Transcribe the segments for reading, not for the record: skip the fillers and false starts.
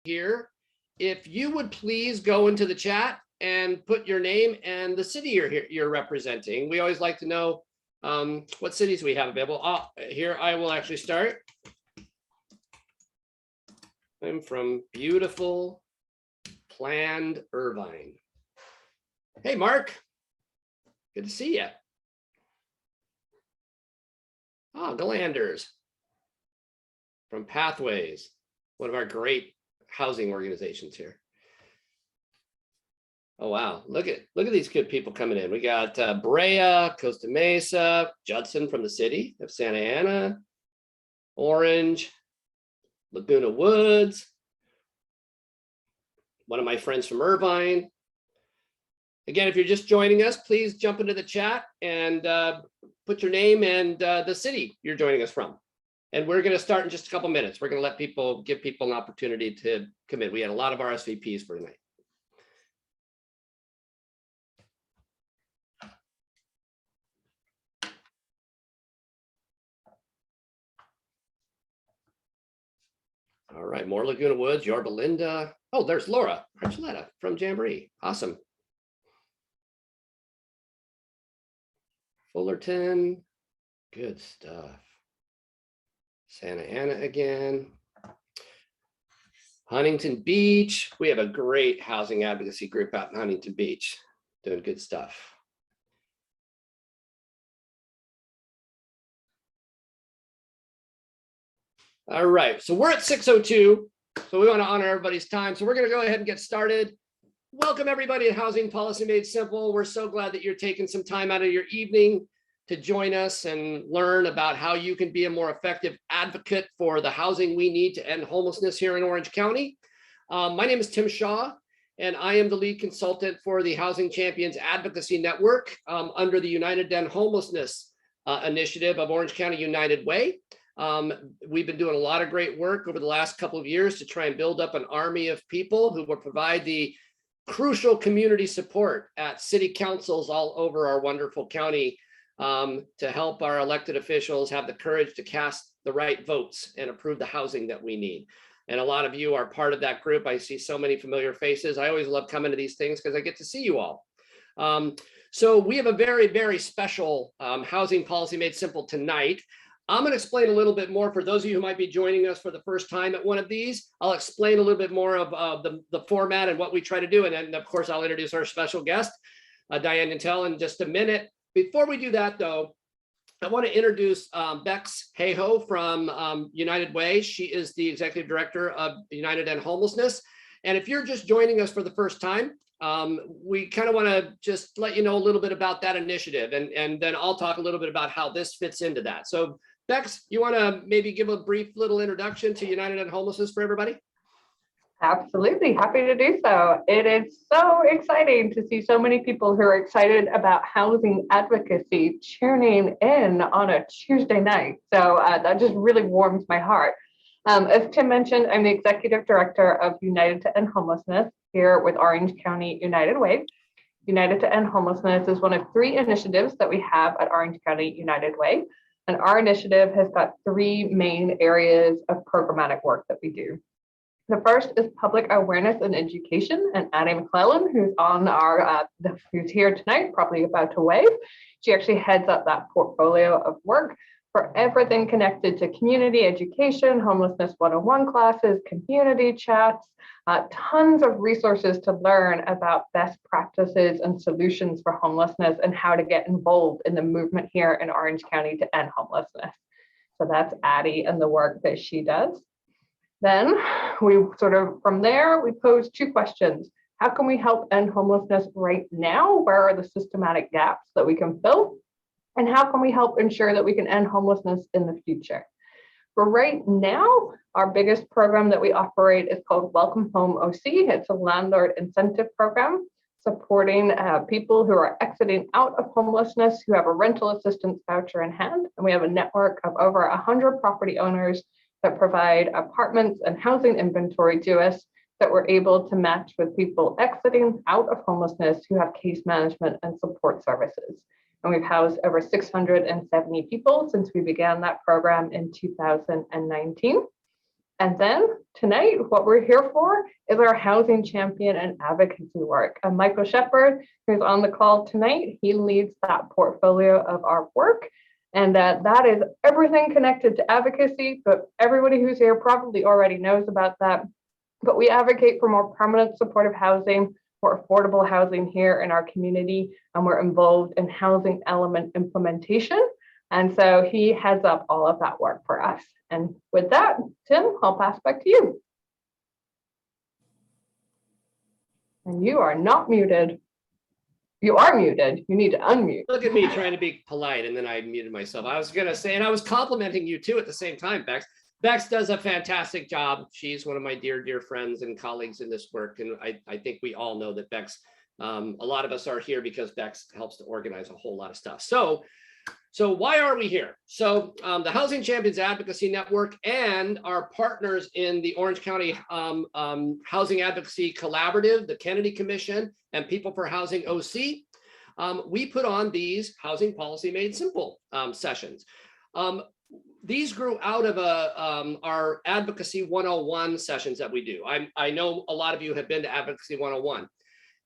here. If you would please go into the chat and put your name and the city you're representing. We always like to know what cities we have available. Here I will actually start. I'm from beautiful, planned Irvine. Hey, Mark. Good to see you. Oh, Galanders from Pathways, one of our great housing organizations here. Oh, wow. Look at these good people coming in. We got Brea, Costa Mesa, Judson from the city of Santa Ana, Orange, Laguna Woods, one of my friends from Irvine. Again, if you're just joining us, please jump into the chat and put your name and the city you're joining us from. And we're going to start in just a couple minutes. We're going to give people an opportunity to come in. We had a lot of RSVPs for tonight. All right, more Laguna Woods, Yorba Linda. Oh, there's Laura Archuleta from Jamboree. Awesome. Fullerton, good stuff. Santa Ana again. Huntington Beach. We have a great housing advocacy group out in Huntington Beach, doing good stuff. All right, so we're at 6:02, so we want to honor everybody's time. So we're going to go ahead and get started. Welcome everybody to Housing Policy Made Simple. We're so glad that you're taking some time out of your evening to join us and learn about how you can be a more effective advocate for the housing we need to end homelessness here in Orange County. My name is Tim Shaw, and I am the lead consultant for the Housing Champions Advocacy Network under the United to End Homelessness initiative of Orange County United Way. We've been doing a lot of great work over the last couple of years to try and build up an army of people who will provide the crucial community support at city councils all over our wonderful county to help our elected officials have the courage to cast the right votes and approve the housing that we need. And a lot of you are part of that group. I see so many familiar faces. I always love coming to these things because I get to see you all. So we have a very, very special Housing Policy Made Simple tonight. I'm going to explain a little bit more for those of you who might be joining us for the first time at one of these. I'll explain a little bit more of the format and what we try to do. And then, of course, I'll introduce our special guest, Diane Yentel, in just a minute. Before we do that, though, I want to introduce Bex Hayhoe from United Way. She is the executive director of United to End Homelessness. And if you're just joining us for the first time, we kind of want to just let you know a little bit about that initiative. And then I'll talk a little bit about how this fits into that. So Bex, you want to maybe give a brief little introduction to United to End Homelessness for everybody? Absolutely, happy to do so. It is so exciting to see so many people who are excited about housing advocacy tuning in on a Tuesday night. So that just really warms my heart. As Tim mentioned, I'm the executive director of United to End Homelessness here with Orange County United Way. United to End Homelessness is one of 3 initiatives that we have at Orange County United Way. And our initiative has got 3 main areas of programmatic work that we do. The first is public awareness and education, and Addie McClellan, who's on who's here tonight, probably about to wave. She actually heads up that portfolio of work for everything connected to community education, homelessness 101 classes, community chats, tons of resources to learn about best practices and solutions for homelessness and how to get involved in the movement here in Orange County to end homelessness. So that's Addie and the work that she does. Then from there, we pose 2 questions. How can we help end homelessness right now? Where are the systematic gaps that we can fill? And how can we help ensure that we can end homelessness in the future? For right now, our biggest program that we operate is called Welcome Home OC. It's a landlord incentive program supporting people who are exiting out of homelessness who have a rental assistance voucher in hand. And we have a network of over 100 property owners that provide apartments and housing inventory to us that we're able to match with people exiting out of homelessness who have case management and support services. And we've housed over 670 people since we began that program in 2019. And then tonight, what we're here for is our housing champion and advocacy work. And Michael Shepard, who's on the call tonight, he leads that portfolio of our work. And that is everything connected to advocacy, but everybody who's here probably already knows about that. But we advocate for more permanent supportive housing, more affordable housing here in our community, and we're involved in housing element implementation. And so he heads up all of that work for us. And with that, Tim, I'll pass back to you. And you are not muted. You are muted. You need to unmute. Look at me trying to be polite, and then I muted myself. I was going to say, and I was complimenting you too at the same time, Bex. Bex does a fantastic job. She's one of my dear, dear friends and colleagues in this work. And I think we all know that Bex, a lot of us are here because Bex helps to organize a whole lot of stuff. So why are we here? So the Housing Champions Advocacy Network and our partners in the Orange County Housing Advocacy Collaborative, the Kennedy Commission, and People for Housing OC, we put on these Housing Policy Made Simple sessions. These grew out of our Advocacy 101 sessions that we do. I know a lot of you have been to Advocacy 101.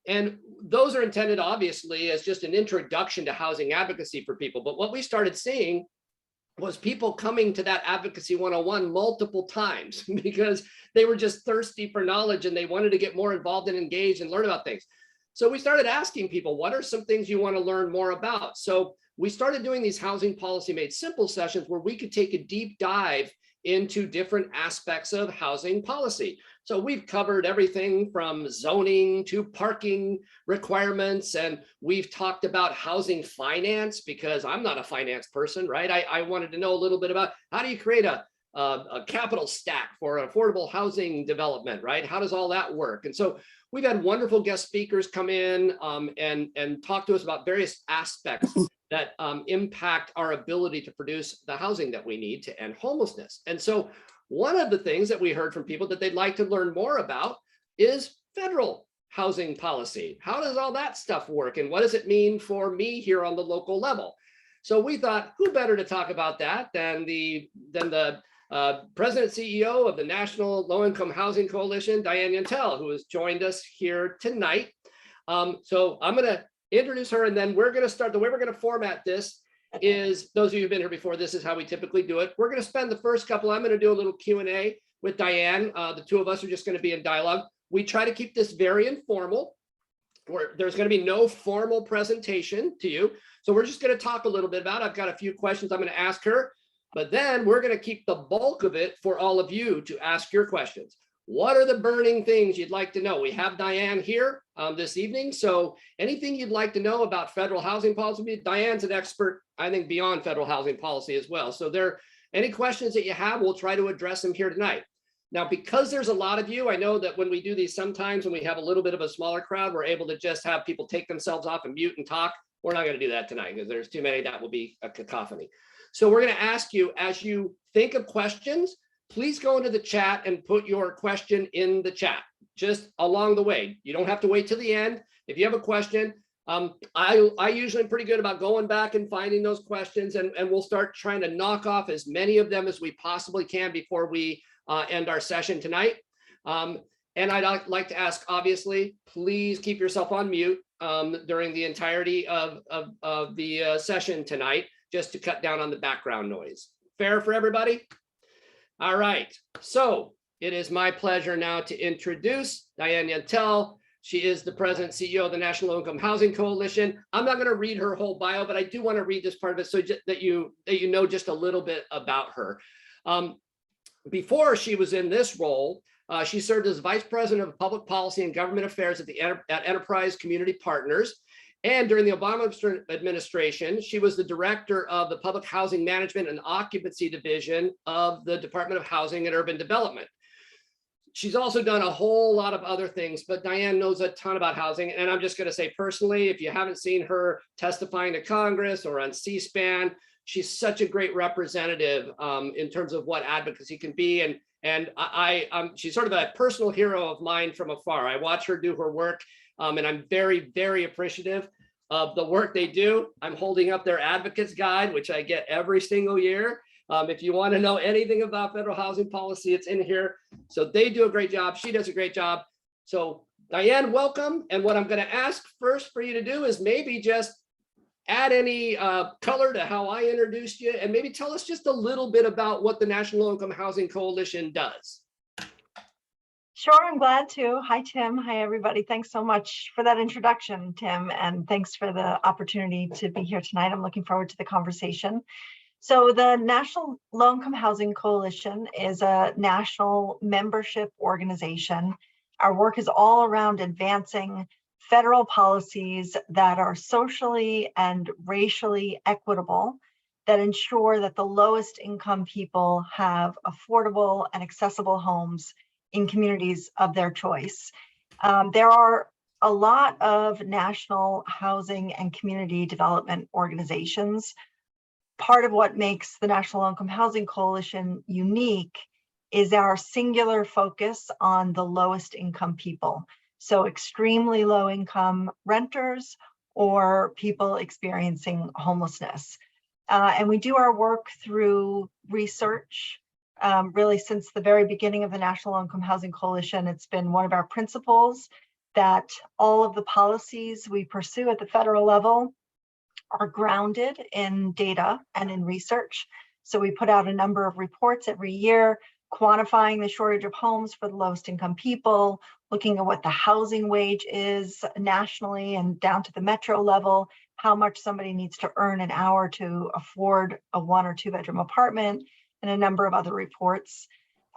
And those are intended, obviously, as just an introduction to housing advocacy for people. But what we started seeing was people coming to that Advocacy 101 multiple times because they were just thirsty for knowledge and they wanted to get more involved and engaged and learn about things. So we started asking people, what are some things you want to learn more about? So we started doing these Housing Policy Made Simple sessions where we could take a deep dive into different aspects of housing policy. So we've covered everything from zoning to parking requirements, and we've talked about housing finance because I'm not a finance person, right? I wanted to know a little bit about how do you create a capital stack for affordable housing development, right? How does all that work? And so we've had wonderful guest speakers come in and talk to us about various aspects that impact our ability to produce the housing that we need to end homelessness. And so one of the things that we heard from people that they'd like to learn more about is federal housing policy. How does all that stuff work? And what does it mean for me here on the local level? So we thought, who better to talk about that than the President CEO of the National Low-Income Housing Coalition, Diane Yentel, who has joined us here tonight. So I'm going to introduce her, and then we're going to start. The way we're going to format this is, those of you who've been here before, this is how we typically do it. We're going to spend the first couple, I'm going to do a little Q&A with Diane. The two of us are just going to be in dialogue. We try to keep this very informal, where there's going to be no formal presentation to you. So we're just going to talk a little bit about it. I've got a few questions I'm going to ask her, but then we're going to keep the bulk of it for all of you to ask your questions. What are the burning things you'd like to know? We have Diane here this evening. So anything you'd like to know about federal housing policy, Diane's an expert, I think, beyond federal housing policy as well. So any questions that you have, we'll try to address them here tonight. Now, because there's a lot of you, I know that when we do these, sometimes when we have a little bit of a smaller crowd, we're able to just have people take themselves off and mute and talk. We're not going to do that tonight because there's too many. That will be a cacophony. So we're going to ask you, as you think of questions, please go into the chat and put your question in the chat, just along the way. You don't have to wait till the end. If you have a question, I usually am pretty good about going back and finding those questions, and we'll start trying to knock off as many of them as we possibly can before we end our session tonight. And I'd like to ask, obviously, please keep yourself on mute during the entirety of the session tonight, just to cut down on the background noise. Fair for everybody? All right, so it is my pleasure now to introduce Diane Yentel. She is the president CEO of the National Low Income Housing Coalition. I'm not going to read her whole bio, but I do want to read this part of it so that you know just a little bit about her. Before she was in this role, she served as vice president of public policy and government affairs at Enterprise Community Partners. And during the Obama administration, she was the director of the Public Housing Management and Occupancy Division of the Department of Housing and Urban Development. She's also done a whole lot of other things, but Diane knows a ton about housing. And I'm just going to say personally, if you haven't seen her testifying to Congress or on C-SPAN, she's such a great representative in terms of what advocacy can be. And she's sort of a personal hero of mine from afar. I watch her do her work. And I'm very, very appreciative of the work they do. I'm holding up their advocates guide, which I get every single year. If you want to know anything about federal housing policy, it's in here. So they do a great job. She does a great job. So Diane, welcome. And what I'm going to ask first for you to do is maybe just add any color to how I introduced you, and maybe tell us just a little bit about what the National Low Income Housing Coalition does. Sure, I'm glad to. Hi, Tim. Hi, everybody. Thanks so much for that introduction, Tim, and thanks for the opportunity to be here tonight. I'm looking forward to the conversation. So the National Low Income Housing Coalition is a national membership organization. Our work is all around advancing federal policies that are socially and racially equitable, that ensure that the lowest income people have affordable and accessible homes in communities of their choice. There are a lot of national housing and community development organizations. Part of what makes the National Low Income Housing Coalition unique is our singular focus on the lowest income people. So extremely low income renters or people experiencing homelessness. And we do our work through research. Really, since the very beginning of the National Low Income Housing Coalition, it's been one of our principles that all of the policies we pursue at the federal level are grounded in data and in research. So we put out a number of reports every year, quantifying the shortage of homes for the lowest income people, looking at what the housing wage is nationally and down to the metro level, how much somebody needs to earn an hour to afford a 1 or 2 bedroom apartment, and a number of other reports.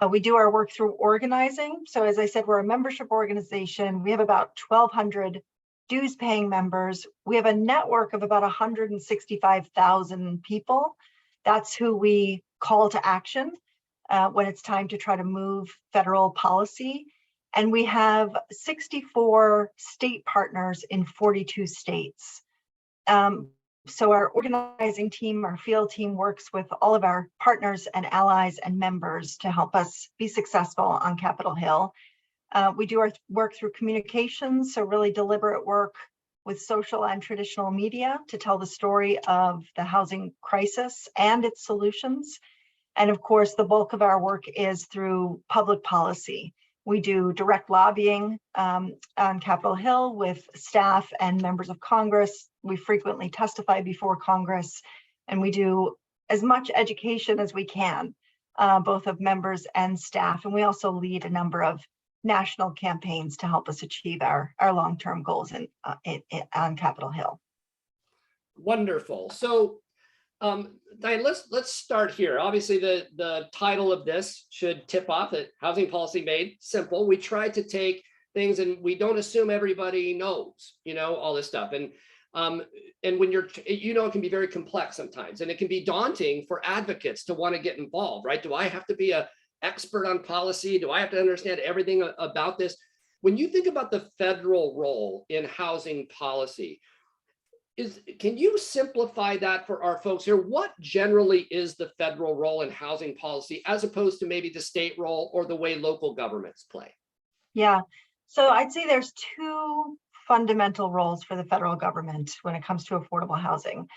We do our work through organizing. So as I said, we're a membership organization. We have about 1,200 dues paying members. We have a network of about 165,000 people. That's who we call to action when it's time to try to move federal policy. And we have 64 state partners in 42 states. So our organizing team, our field team works with all of our partners and allies and members to help us be successful on Capitol Hill. We do our work through communications, so really deliberate work with social and traditional media to tell the story of the housing crisis and its solutions. And of course, the bulk of our work is through public policy. We do direct lobbying on Capitol Hill with staff and members of Congress. We frequently testify before Congress, and we do as much education as we can, both of members and staff. And we also lead a number of national campaigns to help us achieve our long-term goals on Capitol Hill. Wonderful. So Diane, let's start here. Obviously, the title of this should tip off that Housing Policy Made Simple. We try to take things and we don't assume everybody knows, all this stuff. And when you're, it can be very complex sometimes, and it can be daunting for advocates to want to get involved, right? Do I have to be an expert on policy? Do I have to understand everything about this? When you think about the federal role in housing policy, can you simplify that for our folks here? What generally is the federal role in housing policy as opposed to maybe the state role or the way local governments play? Yeah, so I'd say there's 2 fundamental roles for the federal government when it comes to affordable housing.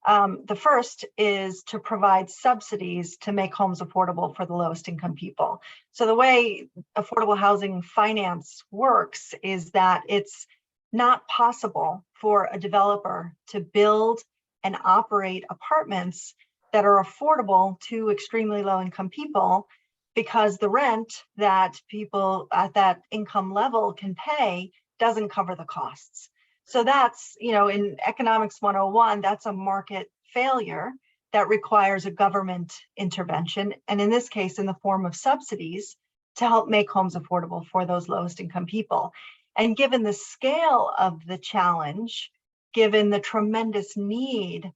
The first is to provide subsidies to make homes affordable for the lowest income people. So the way affordable housing finance works is that it's not possible for a developer to build and operate apartments that are affordable to extremely low income people, because the rent that people at that income level can pay doesn't cover the costs. So that's, in Economics 101, that's a market failure that requires a government intervention, and in this case, in the form of subsidies to help make homes affordable for those lowest income people. And given the scale of the challenge, given the tremendous need,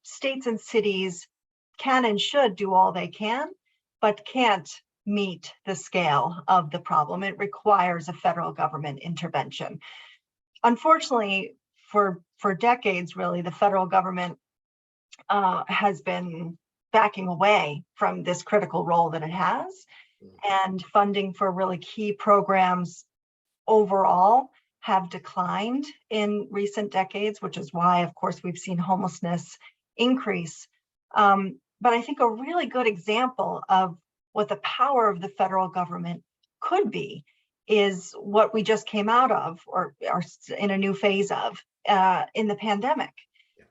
states and cities can and should do all they can, but can't meet the scale of the problem. It requires a federal government intervention. Unfortunately, for decades, really, the federal government has been backing away from this critical role that it has, and funding for really key programs overall have declined in recent decades, which is why, of course, we've seen homelessness increase. But I think a really good example of what the power of the federal government could be is what we just came out of, or are in a new phase of, in the pandemic,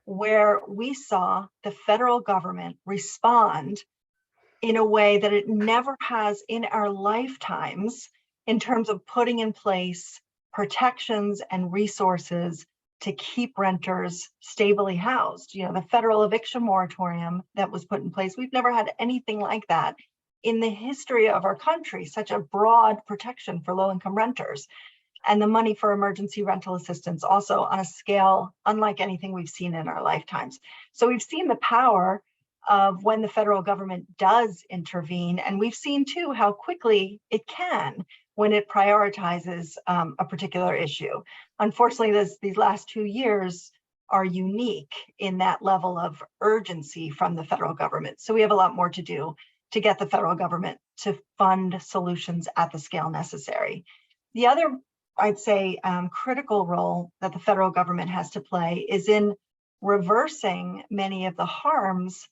where we saw the federal government respond in a way that it never has in our lifetimes, in terms of putting in place protections and resources to keep renters stably housed. The federal eviction moratorium that was put in place, we've never had anything like that in the history of our country, such a broad protection for low-income renters. And the money for emergency rental assistance also on a scale unlike anything we've seen in our lifetimes. So we've seen the power of when the federal government does intervene, and we've seen too how quickly it can when it prioritizes a particular issue. Unfortunately, these last 2 years are unique in that level of urgency from the federal government. So we have a lot more to do to get the federal government to fund solutions at the scale necessary. The other, I'd say, critical role that the federal government has to play is in reversing many of the harms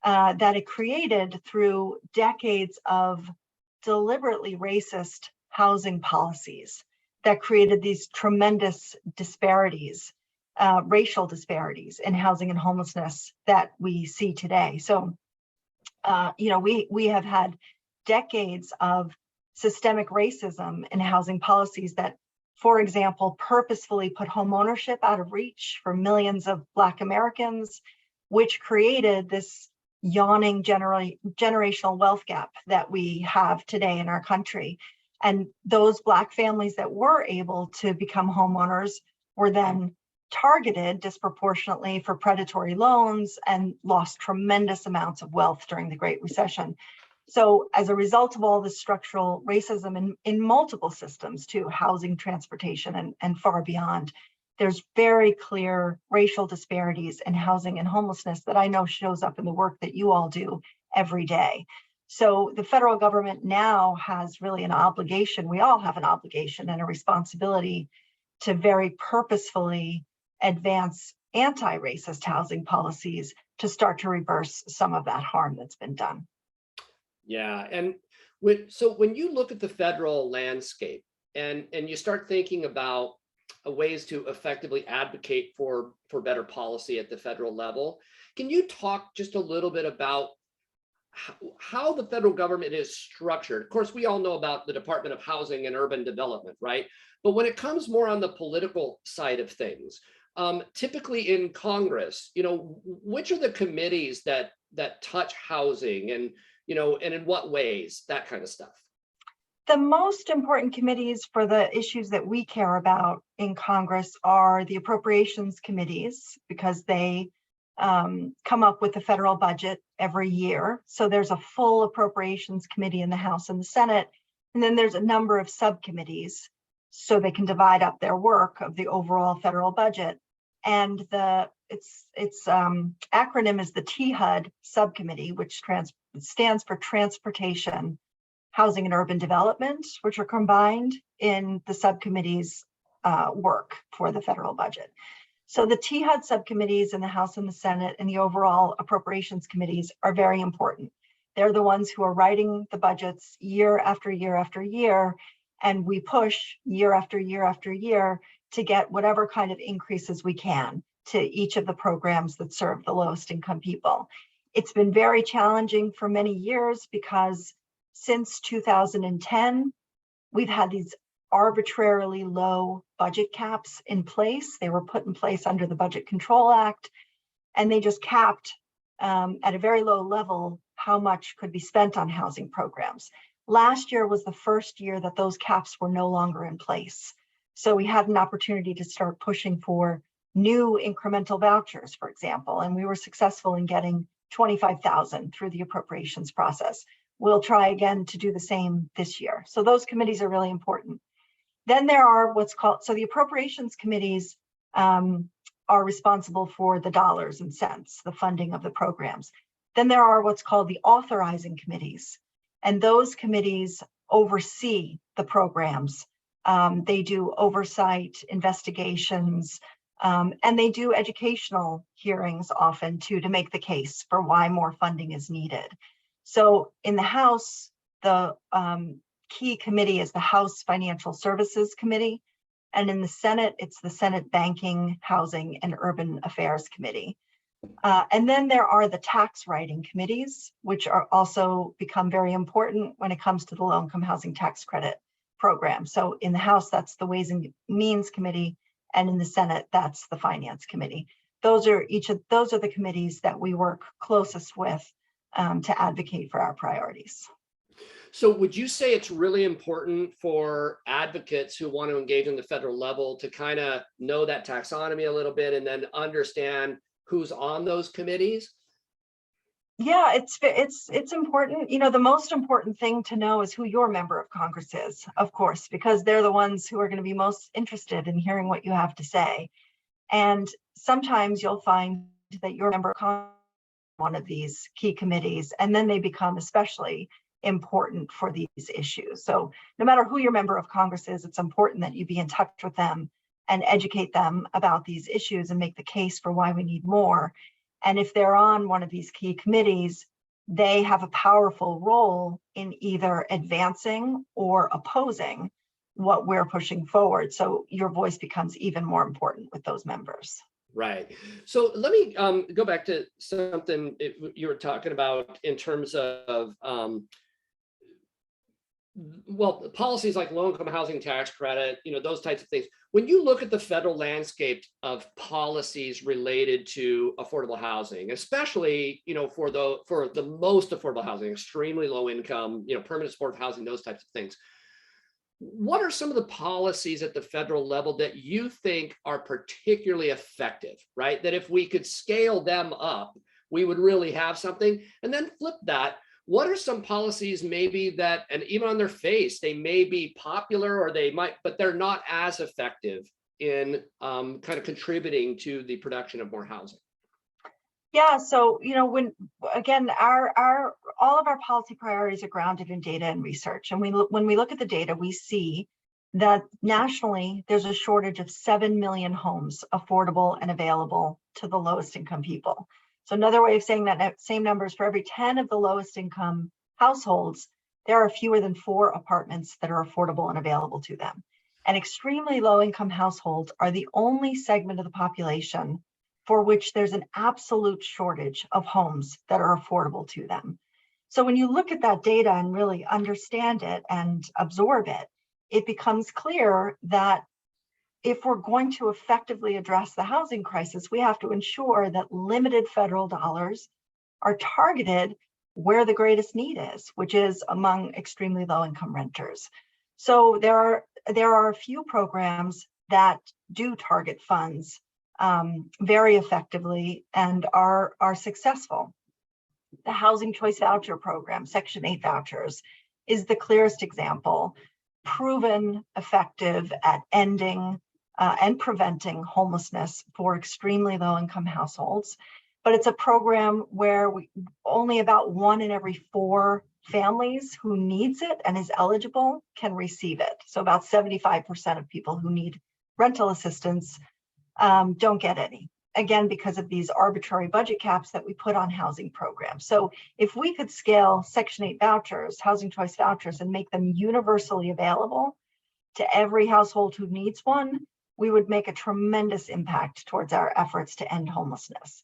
that it created through decades of deliberately racist housing policies that created these tremendous disparities, racial disparities in housing and homelessness that we see today. So, we have had decades of systemic racism in housing policies that, for example, purposefully put homeownership out of reach for millions of Black Americans, which created this yawning generational wealth gap that we have today in our country. And those Black families that were able to become homeowners were then targeted disproportionately for predatory loans and lost tremendous amounts of wealth during the Great Recession. So as a result of all this structural racism in multiple systems too, housing, transportation, and far beyond, there's very clear racial disparities in housing and homelessness that I know shows up in the work that you all do every day. So the federal government now has really an obligation, we all have an obligation and a responsibility to very purposefully advance anti-racist housing policies to start to reverse some of that harm that's been done. Yeah, and when you look at the federal landscape and you start thinking about ways to effectively advocate for better policy at the federal level, can you talk just a little bit about how the federal government is structured? Of course, we all know about the Department of Housing and Urban Development, right? But when it comes more on the political side of things, typically in Congress, which are the committees that touch housing and in what ways, that kind of stuff? The most important committees for the issues that we care about in Congress are the appropriations committees, because they come up with the federal budget every year. So there's a full appropriations committee in the House and the Senate, and then there's a number of subcommittees so they can divide up their work of the overall federal budget. And its acronym is the THUD subcommittee, which stands for Transportation, Housing and Urban Development, which are combined in the subcommittee's work for the federal budget. So the THUD subcommittees in the House and the Senate and the overall appropriations committees are very important. They're the ones who are writing the budgets year after year after year, and we push year after year after year to get whatever kind of increases we can to each of the programs that serve the lowest income people. It's been very challenging for many years because since 2010, we've had these arbitrarily low budget caps in place. They were put in place under the Budget Control Act, and they just capped at a very low level how much could be spent on housing programs. Last year was the first year that those caps were no longer in place. So we had an opportunity to start pushing for new incremental vouchers, for example, and we were successful in getting 25,000 through the appropriations process. We'll try again to do the same this year. So those committees are really important. Then there are the appropriations committees are responsible for the dollars and cents, the funding of the programs. Then there are what's called the authorizing committees, and those committees oversee the programs. They do oversight, investigations, And they do educational hearings often too, to make the case for why more funding is needed. So in the House, the key committee is the House Financial Services Committee. And in the Senate, it's the Senate Banking, Housing, and Urban Affairs Committee. And then there are the tax writing committees, which are also become very important when it comes to the low-income housing tax credit program. So in the House, that's the Ways and Means Committee, and in the Senate, that's the Finance Committee. Those are the committees that we work closest with to advocate for our priorities. So would you say it's really important for advocates who want to engage in the federal level to kind of know that taxonomy a little bit and then understand who's on those committees? Yeah, it's important. You know, the most important thing to know is who your member of Congress is, of course, because they're the ones who are going to be most interested in hearing what you have to say. And sometimes you'll find that your member of Congress is one of these key committees, and then they become especially important for these issues. So no matter who your member of Congress is, it's important that you be in touch with them and educate them about these issues and make the case for why we need more. And if they're on one of these key committees, they have a powerful role in either advancing or opposing what we're pushing forward. So your voice becomes even more important with those members. Right. So let me go back to something you were talking about in terms of well, policies like low-income housing tax credit, you know, those types of things. When you look at the federal landscape of policies related to affordable housing, especially, you know, for the most affordable housing, extremely low income, you know, permanent supportive housing, those types of things, what are some of the policies at the federal level that you think are particularly effective, right? That if we could scale them up, we would really have something. And then flip that. What are some policies maybe that, and even on their face, they may be popular or they might, but they're not as effective in kind of contributing to the production of more housing? Yeah, so, you know, when, again, all of our policy priorities are grounded in data and research. And when we look at the data, we see that nationally, there's a shortage of 7 million homes affordable and available to the lowest income people. So another way of saying that, same numbers, for every 10 of the lowest income households, there are fewer than 4 apartments that are affordable and available to them. And extremely low income households are the only segment of the population for which there's an absolute shortage of homes that are affordable to them. So when you look at that data and really understand it and absorb it, it becomes clear that if we're going to effectively address the housing crisis, we have to ensure that limited federal dollars are targeted where the greatest need is, which is among extremely low income renters. So there are a few programs that do target funds very effectively and are successful. The Housing Choice Voucher Program, Section 8 vouchers, is the clearest example, proven effective at ending and preventing homelessness for extremely low income households. But it's a program where only about 1 in every 4 families who needs it and is eligible can receive it. So about 75% of people who need rental assistance don't get any. Again, because of these arbitrary budget caps that we put on housing programs. So if we could scale Section 8 vouchers, housing choice vouchers, and make them universally available to every household who needs one, we would make a tremendous impact towards our efforts to end homelessness.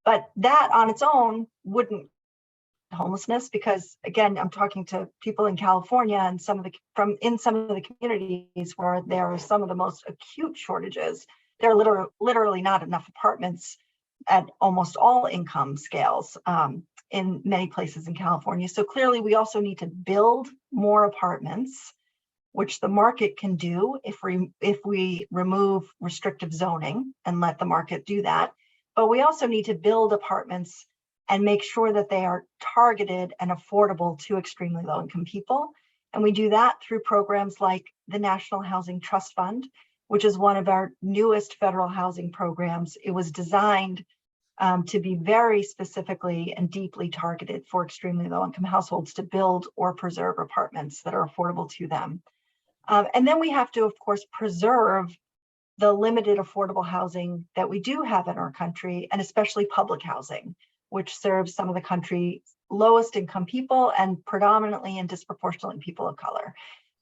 But that on its own wouldn't homelessness, because again, I'm talking to people in California and some of the communities where there are some of the most acute shortages. There are literally not enough apartments at almost all income scales in many places in California. So clearly we also need to build more apartments, which the market can do if we remove restrictive zoning and let the market do that. But we also need to build apartments and make sure that they are targeted and affordable to extremely low income people. And we do that through programs like the National Housing Trust Fund, which is one of our newest federal housing programs. It was designed to be very specifically and deeply targeted for extremely low income households to build or preserve apartments that are affordable to them. And then we have to, of course, preserve the limited affordable housing that we do have in our country, and especially public housing, which serves some of the country's lowest income people and predominantly and disproportionately people of color.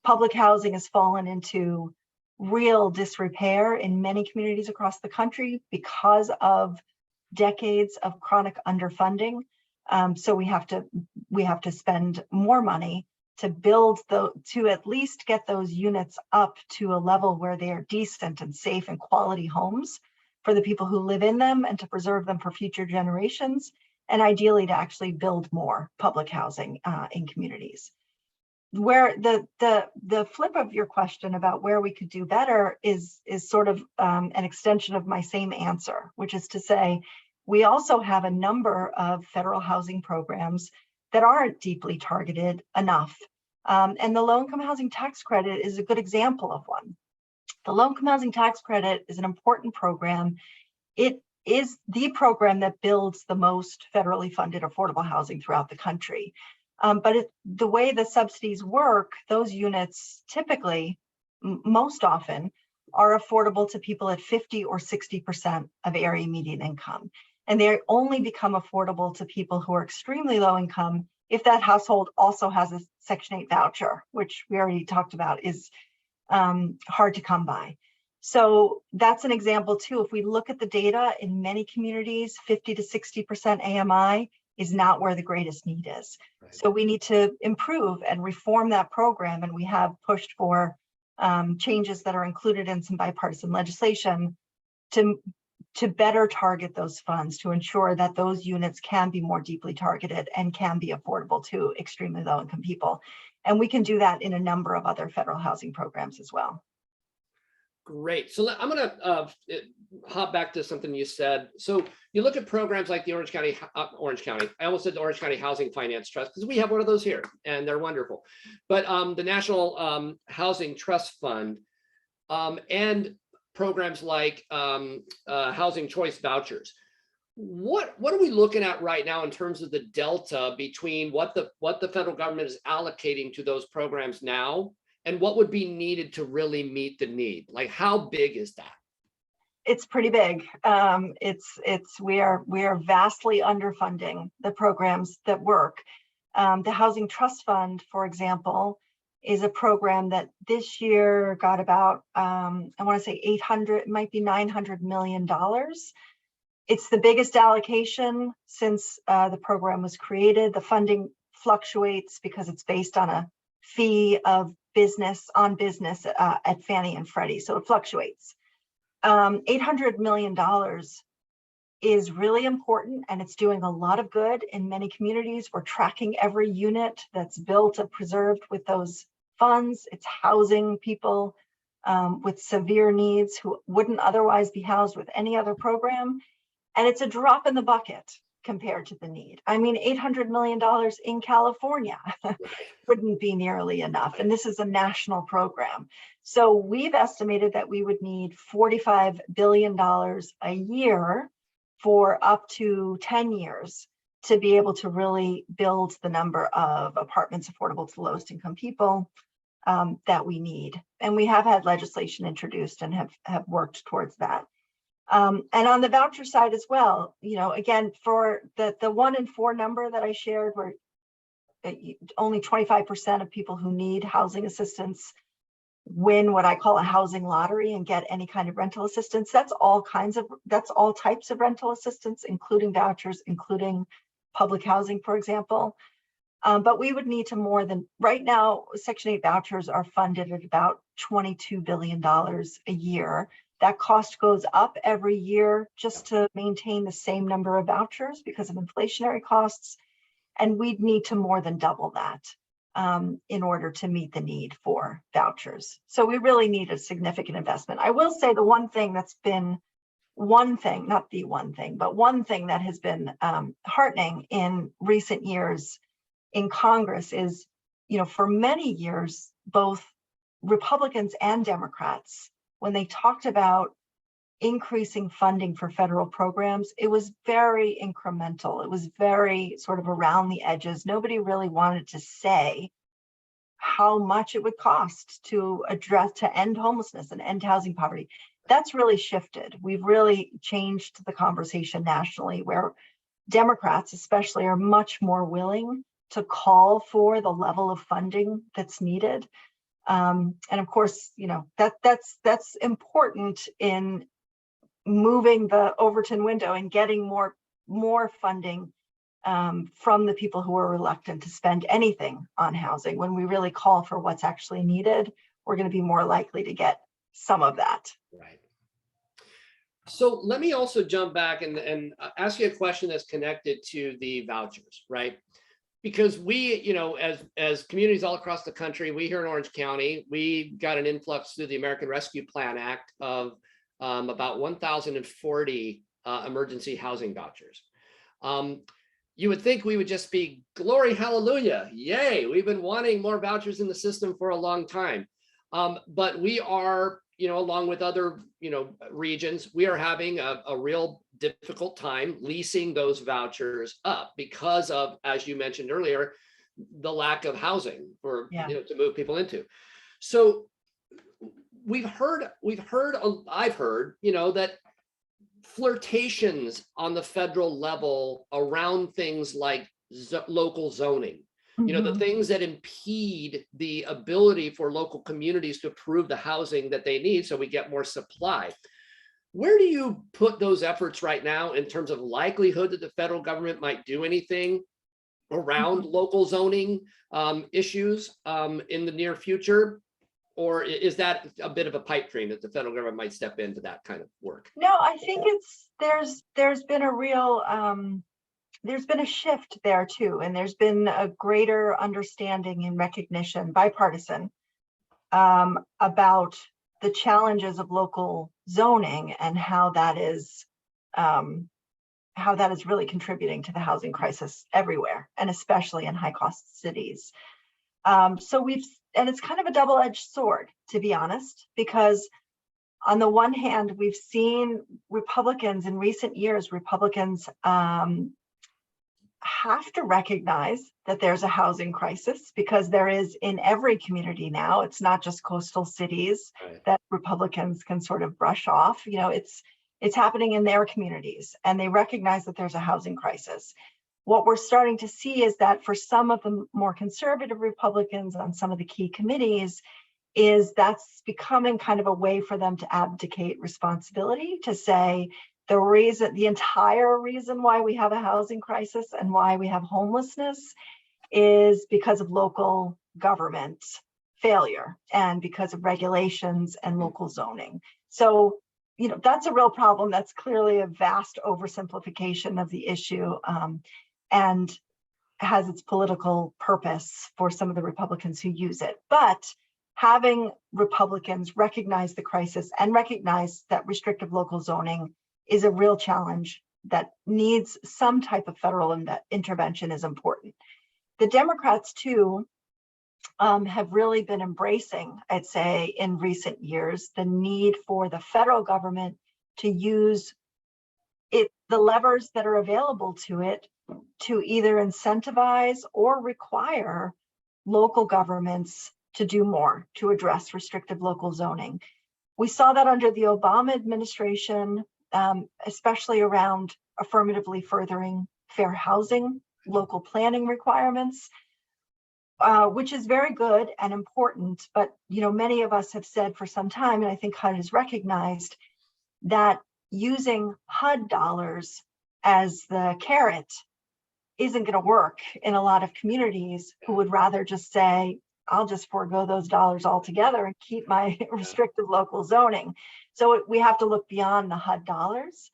Public housing has fallen into real disrepair in many communities across the country because of decades of chronic underfunding. So we have to spend more money to build to at least get those units up to a level where they are decent and safe and quality homes for the people who live in them, and to preserve them for future generations, and ideally to actually build more public housing in communities. Where the flip of your question about where we could do better is sort of an extension of my same answer, which is to say, we also have a number of federal housing programs that aren't deeply targeted enough. And the low-income housing tax credit is a good example of one. The low-income housing tax credit is an important program. It is the program that builds the most federally funded affordable housing throughout the country. But the way the subsidies work, those units typically, most often, are affordable to people at 50 or 60% of area median income. And they only become affordable to people who are extremely low income if that household also has a Section 8 voucher, which we already talked about is hard to come by. So that's an example too. If we look at the data in many communities, 50 to 60% AMI is not where the greatest need is. Right. So we need to improve and reform that program. And we have pushed for changes that are included in some bipartisan legislation to better target those funds, to ensure that those units can be more deeply targeted and can be affordable to extremely low income people. And we can do that in a number of other federal housing programs as well. Great. So I'm going to hop back to something you said. So you look at programs like the Orange County, I almost said the Orange County Housing Finance Trust, because we have one of those here and they're wonderful. But the National Housing Trust Fund and programs like Housing Choice Vouchers. What are we looking at right now in terms of the delta between what the federal government is allocating to those programs now and what would be needed to really meet the need? Like, how big is that? It's pretty big. We are vastly underfunding the programs that work. The Housing Trust Fund, for example, is a program that this year got about, I want to say 800, it might be $900 million. It's the biggest allocation since the program was created. The funding fluctuates because it's based on a fee of business at Fannie and Freddie, so it fluctuates. $800 million is really important, and it's doing a lot of good in many communities. We're tracking every unit that's built and preserved with those funds. It's housing people with severe needs who wouldn't otherwise be housed with any other program. And it's a drop in the bucket compared to the need. I mean, $800 million in California wouldn't be nearly enough. And this is a national program. So we've estimated that we would need $45 billion a year for up to 10 years to be able to really build the number of apartments affordable to the lowest income people that we need. And we have had legislation introduced and have worked towards that. And on the voucher side as well, you know, again, for the 1 in 4 number that I shared, where only 25% of people who need housing assistance win what I call a housing lottery and get any kind of rental assistance. That's all types of rental assistance, including vouchers, including public housing, for example. But we would need to more than, right now, Section 8 vouchers are funded at about $22 billion a year. That cost goes up every year just to maintain the same number of vouchers because of inflationary costs. And we'd need to more than double that in order to meet the need for vouchers. So we really need a significant investment. I will say the one thing that's been not the one thing, but one thing that has been heartening in recent years in Congress is, you know, for many years, both Republicans and Democrats, when they talked about increasing funding for federal programs, it was very incremental. It was very sort of around the edges. Nobody really wanted to say how much it would cost to end homelessness and end housing poverty. That's really shifted. We've really changed the conversation nationally, where Democrats especially are much more willing to call for the level of funding that's needed. And of course, that's important in moving the Overton window and getting more funding from the people who are reluctant to spend anything on housing. When we really call for what's actually needed, we're going to be more likely to get some of that. Right. So let me also jump back and ask you a question that's connected to the vouchers, right? Because we, as communities all across the country, we here in Orange County, we got an influx through the American Rescue Plan Act of about 1,040 emergency housing vouchers. You would think we would just be glory, hallelujah, yay, we've been wanting more vouchers in the system for a long time. But we are, along with other, regions, we are having a real difficult time leasing those vouchers up because of, as you mentioned earlier, the lack of housing for, to move people into. So I've heard, that flirtations on the federal level around things like local zoning, the things that impede the ability for local communities to approve the housing that they need so we get more supply. Where do you put those efforts right now in terms of likelihood that the federal government might do anything around local zoning issues in the near future? Or is that a bit of a pipe dream that the federal government might step into that kind of work? No, I think there's been a real there's been a shift there too, and there's been a greater understanding and recognition, bipartisan, about the challenges of local zoning and how that is really contributing to the housing crisis everywhere, and especially in high-cost cities. And it's kind of a double-edged sword, to be honest, because on the one hand, we've seen Republicans in recent years, have to recognize that there's a housing crisis, because there is in every community now. It's not just coastal cities that Republicans can sort of brush off. It's happening in their communities, and they recognize that there's a housing crisis. What we're starting to see is that for some of the more conservative Republicans on some of the key committees, is that's becoming kind of a way for them to abdicate responsibility, to say the entire reason why we have a housing crisis and why we have homelessness is because of local government failure and because of regulations and local zoning. So, that's a real problem. That's clearly a vast oversimplification of the issue, and has its political purpose for some of the Republicans who use it. But having Republicans recognize the crisis and recognize that restrictive local zoning is a real challenge that needs some type of federal intervention is important. The Democrats too have really been embracing, I'd say, in recent years, the need for the federal government to use the levers that are available to it to either incentivize or require local governments to do more to address restrictive local zoning. We saw that under the Obama administration, especially around affirmatively furthering fair housing, local planning requirements, which is very good and important. But many of us have said for some time, and I think HUD has recognized, that using HUD dollars as the carrot isn't going to work in a lot of communities who would rather just say, I'll just forego those dollars altogether and keep my restrictive local zoning. So we have to look beyond the HUD dollars.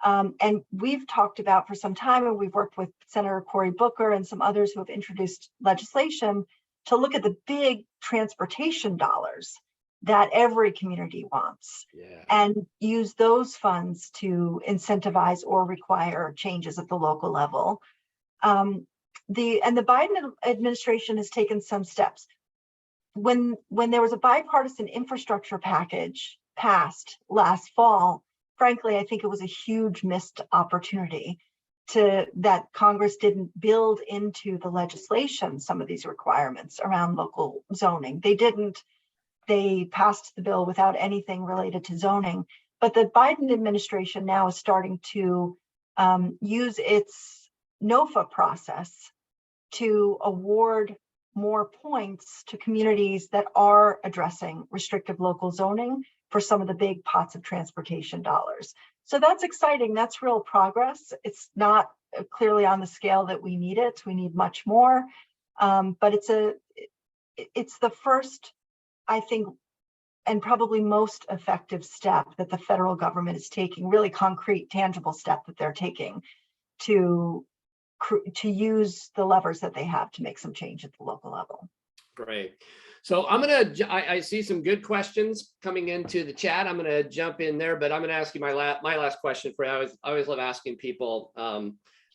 And we've talked about for some time, and we've worked with Senator Cory Booker and some others who have introduced legislation to look at the big transportation dollars that every community wants, and use those funds to incentivize or require changes at the local level. The Biden administration has taken some steps. When there was a bipartisan infrastructure package passed last fall, frankly, I think it was a huge missed opportunity that Congress didn't build into the legislation some of these requirements around local zoning. They didn't they passed the bill without anything related to zoning. But the Biden administration now is starting to use its NOFA process to award more points to communities that are addressing restrictive local zoning for some of the big pots of transportation dollars. So that's exciting. That's real progress. It's not clearly on the scale that we need it. We need much more. But it's the first, I think, and probably most effective step that the federal government is taking, really concrete, tangible step that they're taking to use the levers that they have to make some change at the local level. Great. So I see some good questions coming into the chat. I'm gonna jump in there, but I'm gonna ask you my last question for you. I always love asking people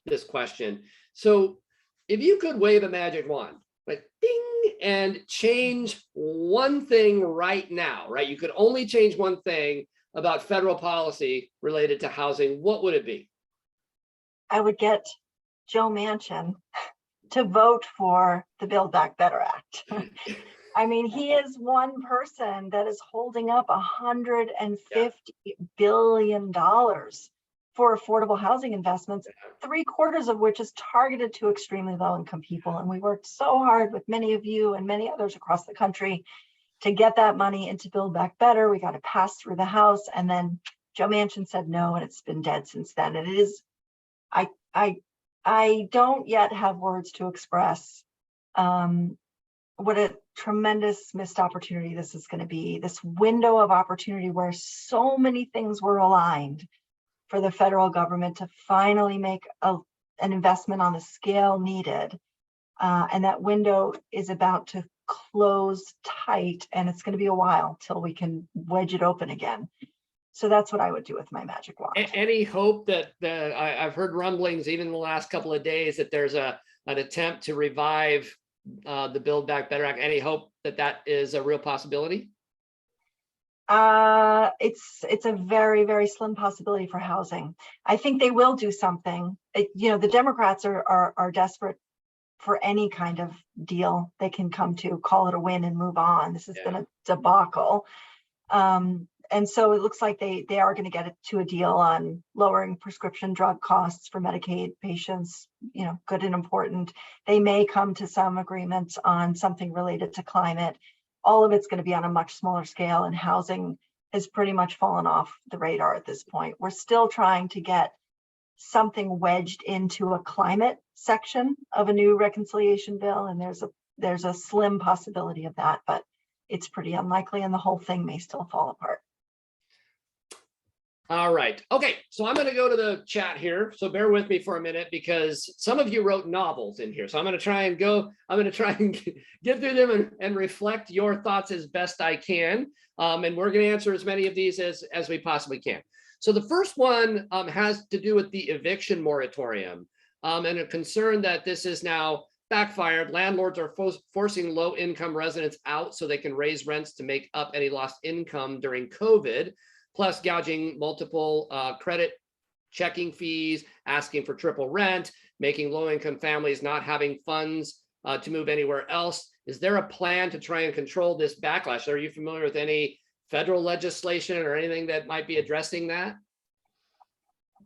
this question. So if you could wave a magic wand, like ding, and change one thing right now, right? You could only change one thing about federal policy related to housing, what would it be? I would get Joe Manchin to vote for the Build Back Better Act. I mean, he is one person that is holding up $150 billion for affordable housing investments, 3/4 of which is targeted to extremely low-income people. And we worked so hard with many of you and many others across the country to get that money into Build Back Better. We got it passed through the House, and then Joe Manchin said no, and it's been dead since then. And it is, I don't yet have words to express what a tremendous missed opportunity this is going to be. This window of opportunity where so many things were aligned for the federal government to finally make an investment on the scale needed. And that window is about to close tight, and it's going to be a while till we can wedge it open again. So that's what I would do with my magic wand. Any hope that I've heard rumblings even in the last couple of days that there's an attempt to revive the Build Back Better Act? Any hope that that is a real possibility? It's a very, very slim possibility for housing. I think they will do something. The Democrats are desperate for any kind of deal they can come to, call it a win and move on. This has been a debacle. And so it looks like they are going to get it to a deal on lowering prescription drug costs for Medicaid patients, good and important. They may come to some agreements on something related to climate. All of it's going to be on a much smaller scale, and housing has pretty much fallen off the radar at this point. We're still trying to get something wedged into a climate section of a new reconciliation bill, and there's a slim possibility of that, but it's pretty unlikely, and the whole thing may still fall apart. All right. Okay. So I'm going to go to the chat here. So bear with me for a minute, because some of you wrote novels in here. So I'm going to try and get through them and reflect your thoughts as best I can. And we're going to answer as many of these as we possibly can. So the first one has to do with the eviction moratorium and a concern that this is now backfired. Landlords are forcing low-income residents out so they can raise rents to make up any lost income during COVID. Plus gouging multiple credit checking fees, asking for triple rent, making low-income families not having funds to move anywhere else. Is there a plan to try and control this backlash? Are you familiar with any federal legislation or anything that might be addressing that?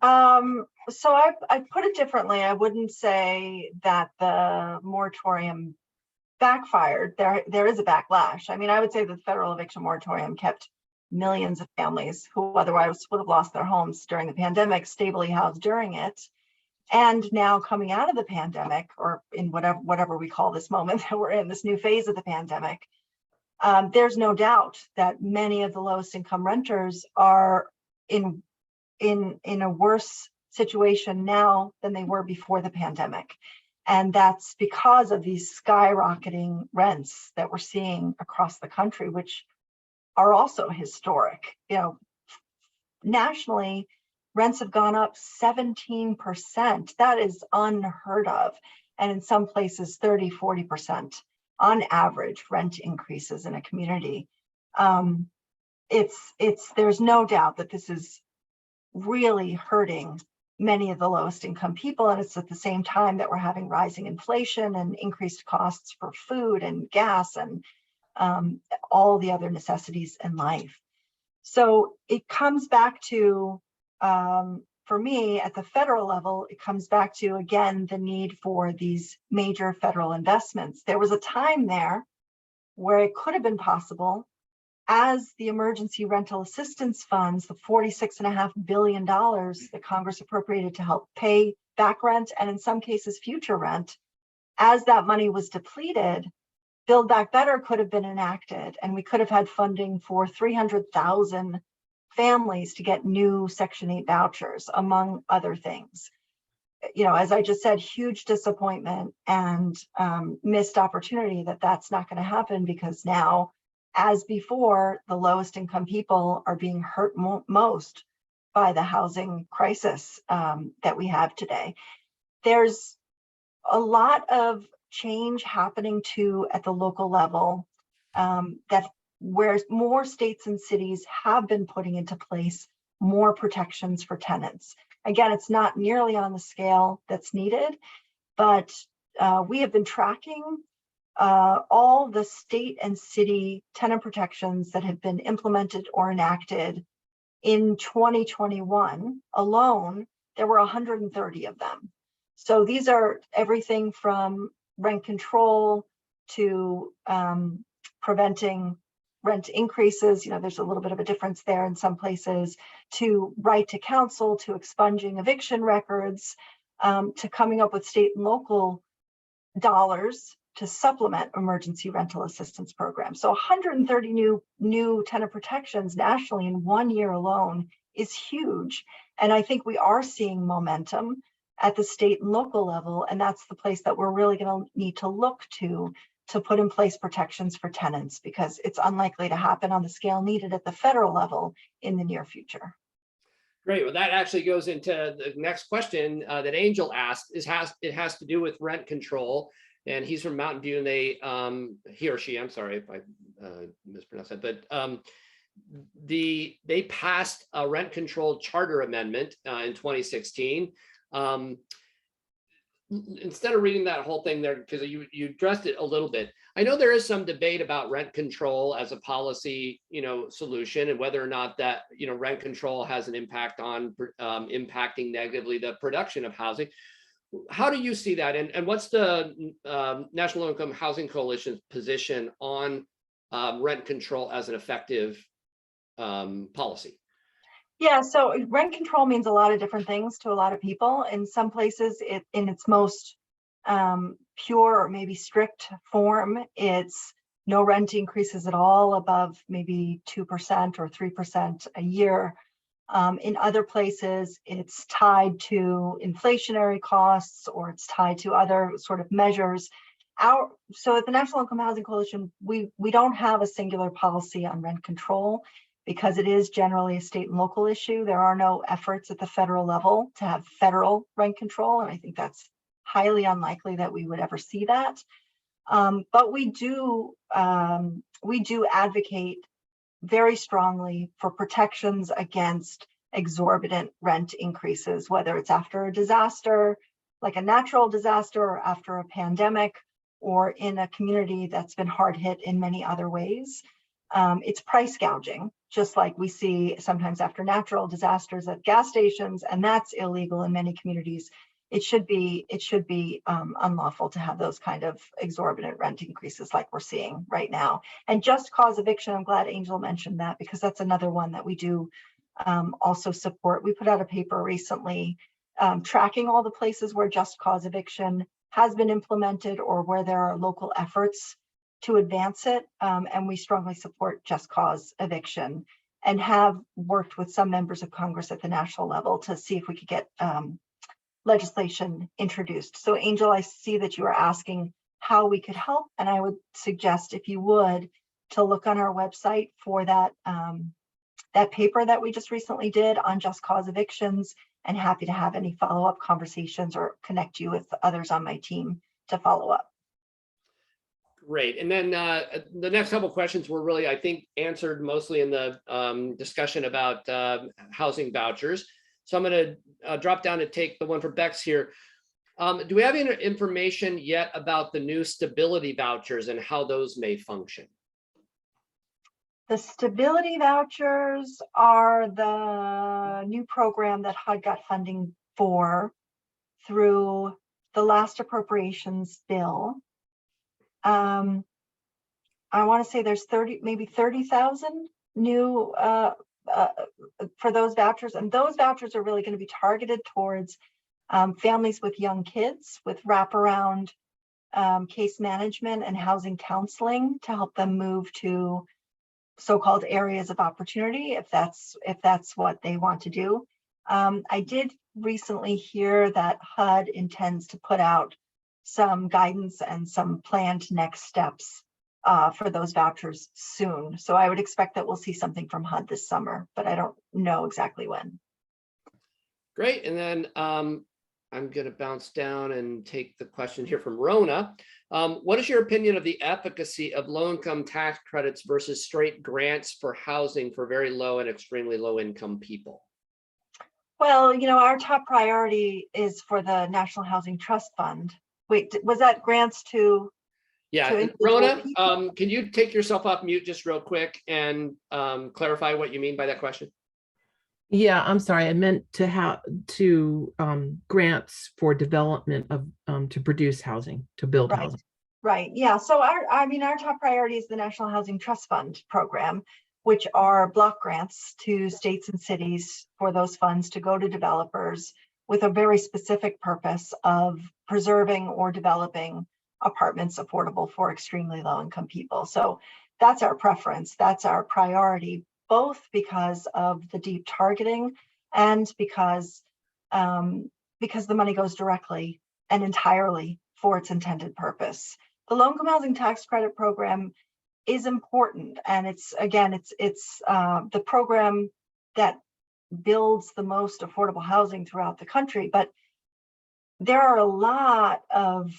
So I put it differently. I wouldn't say that the moratorium backfired. There is a backlash. I mean, I would say the federal eviction moratorium kept millions of families who otherwise would have lost their homes during the pandemic stably housed during it. And now coming out of the pandemic, or in whatever we call this moment that we're in, this new phase of the pandemic, there's no doubt that many of the lowest income renters are in a worse situation now than they were before the pandemic. And that's because of these skyrocketing rents that we're seeing across the country, which are also historic. Nationally, rents have gone up 17%. That is unheard of. And in some places, 30, 40% on average rent increases in a community. There's no doubt that this is really hurting many of the lowest income people. And it's at the same time that we're having rising inflation and increased costs for food and gas and all the other necessities in life. So it comes back to, for me, at the federal level, it comes back to, again, the need for these major federal investments. There was a time there where it could have been possible, as the emergency rental assistance funds, the $46.5 billion that Congress appropriated to help pay back rent and in some cases future rent, as that money was depleted, Build Back Better could have been enacted, and we could have had funding for 300,000 families to get new Section 8 vouchers, among other things. You know, as I just said, huge disappointment and missed opportunity that that's not going to happen, because now, as before, the lowest income people are being hurt most by the housing crisis that we have today. There's a lot of change happening too at the local level, that where more states and cities have been putting into place more protections for tenants. Again, it's not nearly on the scale that's needed, but we have been tracking all the state and city tenant protections that have been implemented or enacted. In 2021 alone, there were 130 of them. So these are everything from rent control to preventing rent increases. You know, there's a little bit of a difference there in some places, to right to counsel, to expunging eviction records, to coming up with state and local dollars to supplement emergency rental assistance programs. So 130 new tenant protections nationally in 1 year alone is huge. And I think we are seeing momentum at the state and local level, and that's the place that we're really going to need to look to put in place protections for tenants, because it's unlikely to happen on the scale needed at the federal level in the near future. Great. Well, that actually goes into the next question that Angel asked. It has to do with rent control, and he's from Mountain View, and he or she, I'm sorry if I mispronounced that, but they passed a rent control charter amendment in 2016. Instead of reading that whole thing there, because you addressed it a little bit, I know there is some debate about rent control as a policy, solution, and whether or not that, rent control has an impact on impacting negatively the production of housing. How do you see that? And what's the National Low Income Housing Coalition's position on rent control as an effective policy? Yeah, so rent control means a lot of different things to a lot of people. In some places, in its most pure or maybe strict form, it's no rent increases at all above maybe 2% or 3% a year. In other places, it's tied to inflationary costs, or it's tied to other sort of measures. So at the National Income Housing Coalition, we don't have a singular policy on rent control, because it is generally a state and local issue. There are no efforts at the federal level to have federal rent control, and I think that's highly unlikely that we would ever see that. But we do advocate very strongly for protections against exorbitant rent increases, whether it's after a disaster, like a natural disaster, or after a pandemic, or in a community that's been hard hit in many other ways. It's price gouging, just like we see sometimes after natural disasters at gas stations, and that's illegal in many communities. It should be unlawful to have those kind of exorbitant rent increases like we're seeing right now. And just cause eviction, I'm glad Angel mentioned that, because that's another one that we do also support. We put out a paper recently tracking all the places where just cause eviction has been implemented, or where there are local efforts to advance it, and we strongly support just cause eviction, and have worked with some members of Congress at the national level to see if we could get legislation introduced. So Angel, I see that you are asking how we could help, and I would suggest, if you would, to look on our website for that that paper that we just recently did on just cause evictions, and happy to have any follow-up conversations or connect you with others on my team to follow up. Great. And then the next couple of questions were really, I think, answered mostly in the discussion about housing vouchers. So I'm going to drop down to take the one for Bex here. Do we have any information yet about the new stability vouchers and how those may function? The stability vouchers are the new program that HUD got funding for through the last appropriations bill. I want to say there's maybe 30,000 new for those vouchers, and those vouchers are really going to be targeted towards families with young kids with wraparound case management and housing counseling to help them move to so-called areas of opportunity if that's what they want to do. I did recently hear that HUD intends to put out some guidance and some planned next steps for those vouchers soon. So I would expect that we'll see something from HUD this summer, but I don't know exactly when. Great. And then I'm going to bounce down and take the question here from Rona. What is your opinion of the efficacy of low-income tax credits versus straight grants for housing for very low and extremely low-income people? Well, our top priority is for the National Housing Trust Fund. Wait, was that grants to? Yeah, to Rona, people? can you take yourself off mute just real quick and clarify what you mean by that question? Yeah, I'm sorry. I meant to have grants for development of to produce housing, to build Right. housing. Right. Yeah. So our top priority is the National Housing Trust Fund program, which are block grants to states and cities for those funds to go to developers with a very specific purpose of preserving or developing apartments affordable for extremely low income people. So that's our preference. That's our priority, both because of the deep targeting and because the money goes directly and entirely for its intended purpose. The low-income housing tax credit program is important, and it's the program that builds the most affordable housing throughout the country. But there are a lot of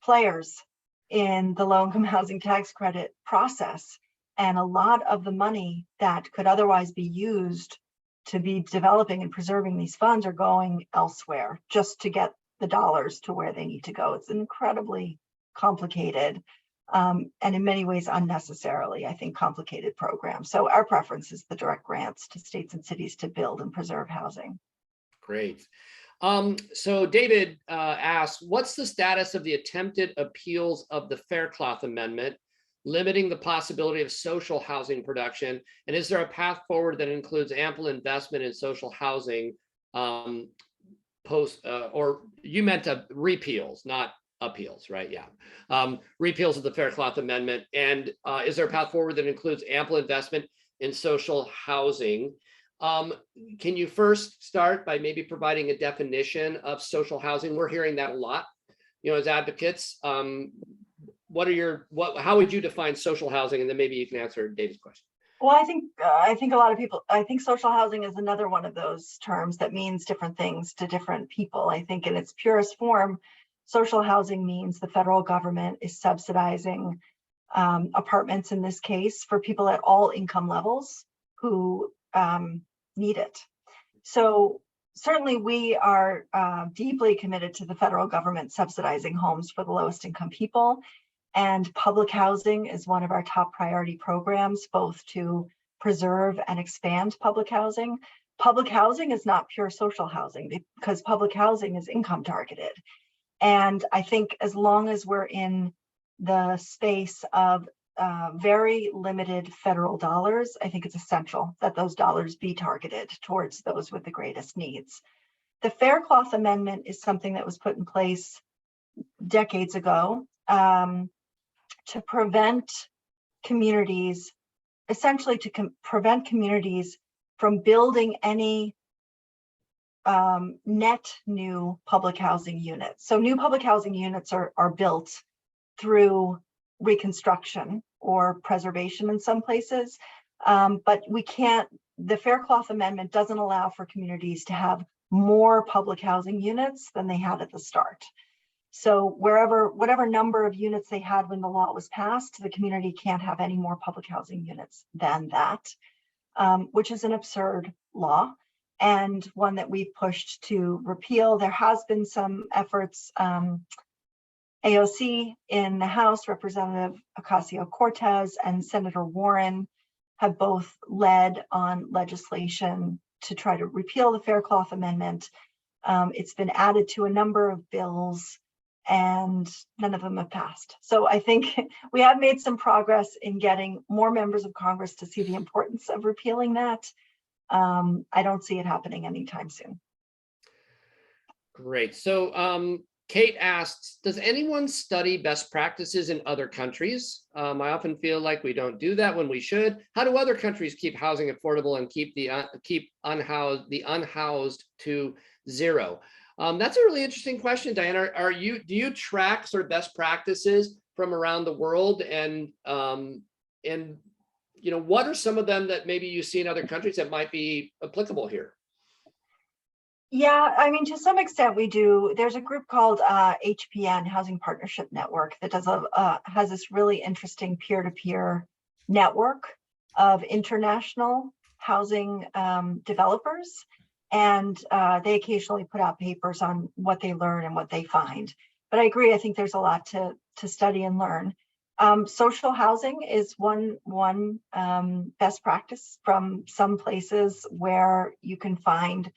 players in the low-income housing tax credit process, and a lot of the money that could otherwise be used to be developing and preserving these funds are going elsewhere just to get the dollars to where they need to go. It's incredibly complicated and in many ways unnecessarily, I think, complicated program. So our preference is the direct grants to states and cities to build and preserve housing. Great. So David asks, what's the status of the attempted appeals of the Faircloth Amendment, limiting the possibility of social housing production? And is there a path forward that includes ample investment in social housing or you meant repeals, not appeals, right? Yeah. Repeals of the Faircloth Amendment. And is there a path forward that includes ample investment in social housing? Can you first start by maybe providing a definition of social housing? We're hearing that a lot, as advocates. How would you define social housing? And then maybe you can answer David's question. Well, I think a lot of people, I think social housing is another one of those terms that means different things to different people. I think in its purest form, social housing means the federal government is subsidizing apartments, in this case, for people at all income levels who need it. So certainly we are deeply committed to the federal government subsidizing homes for the lowest income people. And public housing is one of our top priority programs, both to preserve and expand public housing. Public housing is not pure social housing because public housing is income targeted. And I think as long as we're in the space of very limited federal dollars, I think it's essential that those dollars be targeted towards those with the greatest needs. The Faircloth Amendment is something that was put in place decades ago to prevent communities, essentially to prevent communities from building any net new public housing units. So new public housing units are built through reconstruction or preservation in some places, but we can't, the Faircloth Amendment doesn't allow for communities to have more public housing units than they had at the start. So whatever number of units they had when the law was passed, the community can't have any more public housing units than that, which is an absurd law and one that we've pushed to repeal. There has been some efforts AOC in the House, Representative Ocasio-Cortez and Senator Warren have both led on legislation to try to repeal the Fair Cloth Amendment. It's been added to a number of bills and none of them have passed. So I think we have made some progress in getting more members of Congress to see the importance of repealing that. I don't see it happening anytime soon. Great. So Kate asks, does anyone study best practices in other countries? I often feel like we don't do that when we should. How do other countries keep housing affordable and keep the unhoused to zero? That's a really interesting question, Diane. Do you track sort of best practices from around the world, and what are some of them that maybe you see in other countries that might be applicable here? Yeah, I mean, to some extent we do. There's a group called HPN, Housing Partnership Network, that has this really interesting peer-to-peer network of international housing developers. And they occasionally put out papers on what they learn and what they find. But I agree, I think there's a lot to study and learn. Social housing is one best practice from some places where you can find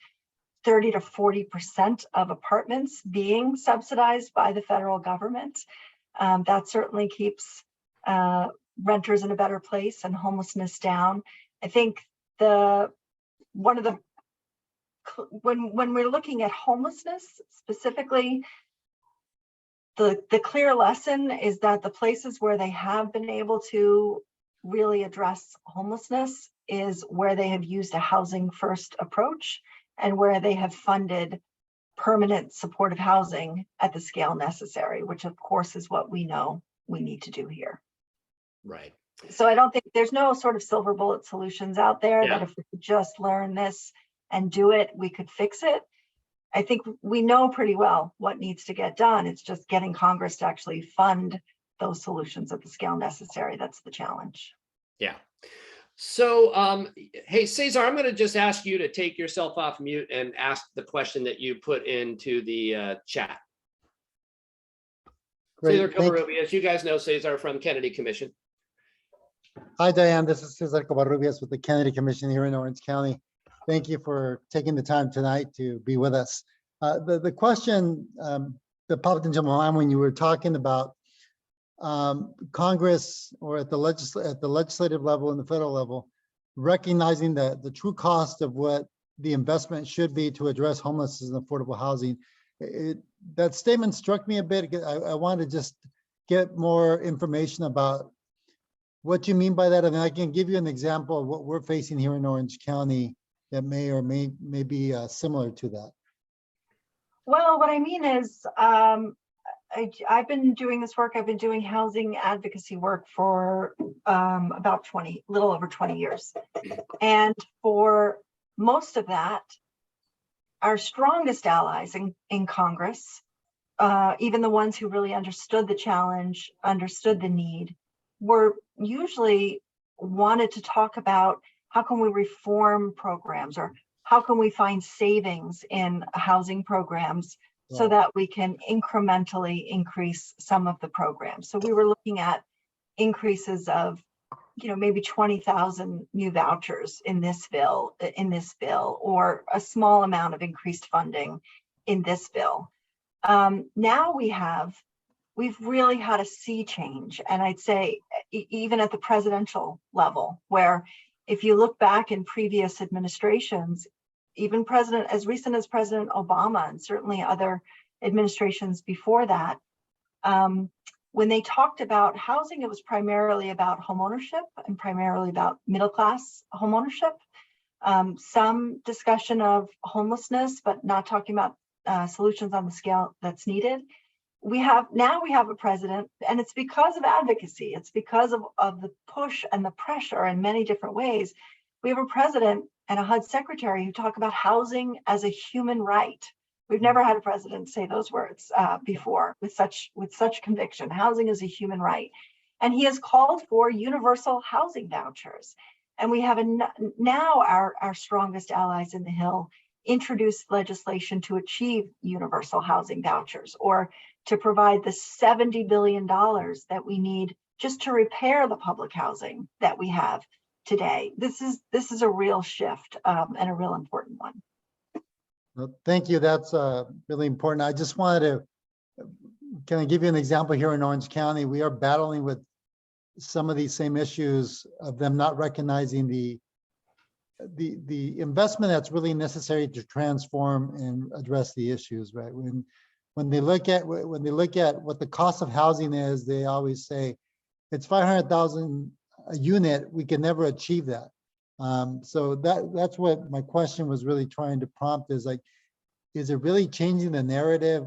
30 to 40% of apartments being subsidized by the federal government. That certainly keeps renters in a better place and homelessness down. I think when we're looking at homelessness specifically, the clear lesson is that the places where they have been able to really address homelessness is where they have used a housing first approach and where they have funded permanent supportive housing at the scale necessary, which of course is what we know we need to do here. Right. So I don't think there's no sort of silver bullet solutions out there that if we could just learn this and do it, we could fix it. I think we know pretty well what needs to get done. It's just getting Congress to actually fund those solutions at the scale necessary. That's the challenge. Yeah. So, hey, Cesar, I'm going to just ask you to take yourself off mute and ask the question that you put into the chat. Great. Cesar Covarrubias, you guys know Cesar from Kennedy Commission. Hi, Diane. This is Cesar Covarrubias with the Kennedy Commission here in Orange County. Thank you for taking the time tonight to be with us. The question that popped into my mind when you were talking about Congress, or at the legislative level and the federal level, recognizing the true cost of what the investment should be to address homelessness and affordable housing. That statement struck me a bit. I wanted to just get more information about what you mean by that. I mean, I can give you an example of what we're facing here in Orange County that may or may be similar to that. Well, what I mean is, I've been doing this work. I've been doing housing advocacy work for about little over 20 years. And for most of that, our strongest allies in Congress, even the ones who really understood the challenge, understood the need, were usually wanted to talk about how can we reform programs, or how can we find savings in housing programs so that we can incrementally increase some of the programs. So we were looking at increases of, maybe 20,000 new vouchers in this bill, or a small amount of increased funding in this bill. Now we've really had a sea change. And I'd say even at the presidential level, where if you look back in previous administrations, even as recent as President Obama, and certainly other administrations before that, when they talked about housing, it was primarily about homeownership and primarily about middle-class homeownership. Some discussion of homelessness, but not talking about solutions on the scale that's needed. Now we have a president, and it's because of advocacy. It's because of the push and the pressure in many different ways. We have a president and a HUD secretary who talk about housing as a human right. We've never had a president say those words before with such conviction. Housing is a human right. And he has called for universal housing vouchers. And we have now our strongest allies in the Hill introduce legislation to achieve universal housing vouchers, or to provide the $70 billion that we need just to repair the public housing that we have today. This is a real shift and a real important one. Well, thank you. That's really important. I just wanted to kind of give you an example here in Orange County. We are battling with some of these same issues of them not recognizing the investment that's really necessary to transform and address the issues, right? When they look at what the cost of housing is, they always say it's 500,000 a unit. We can never achieve that. So that's what my question was really trying to prompt, is like, is it really changing the narrative,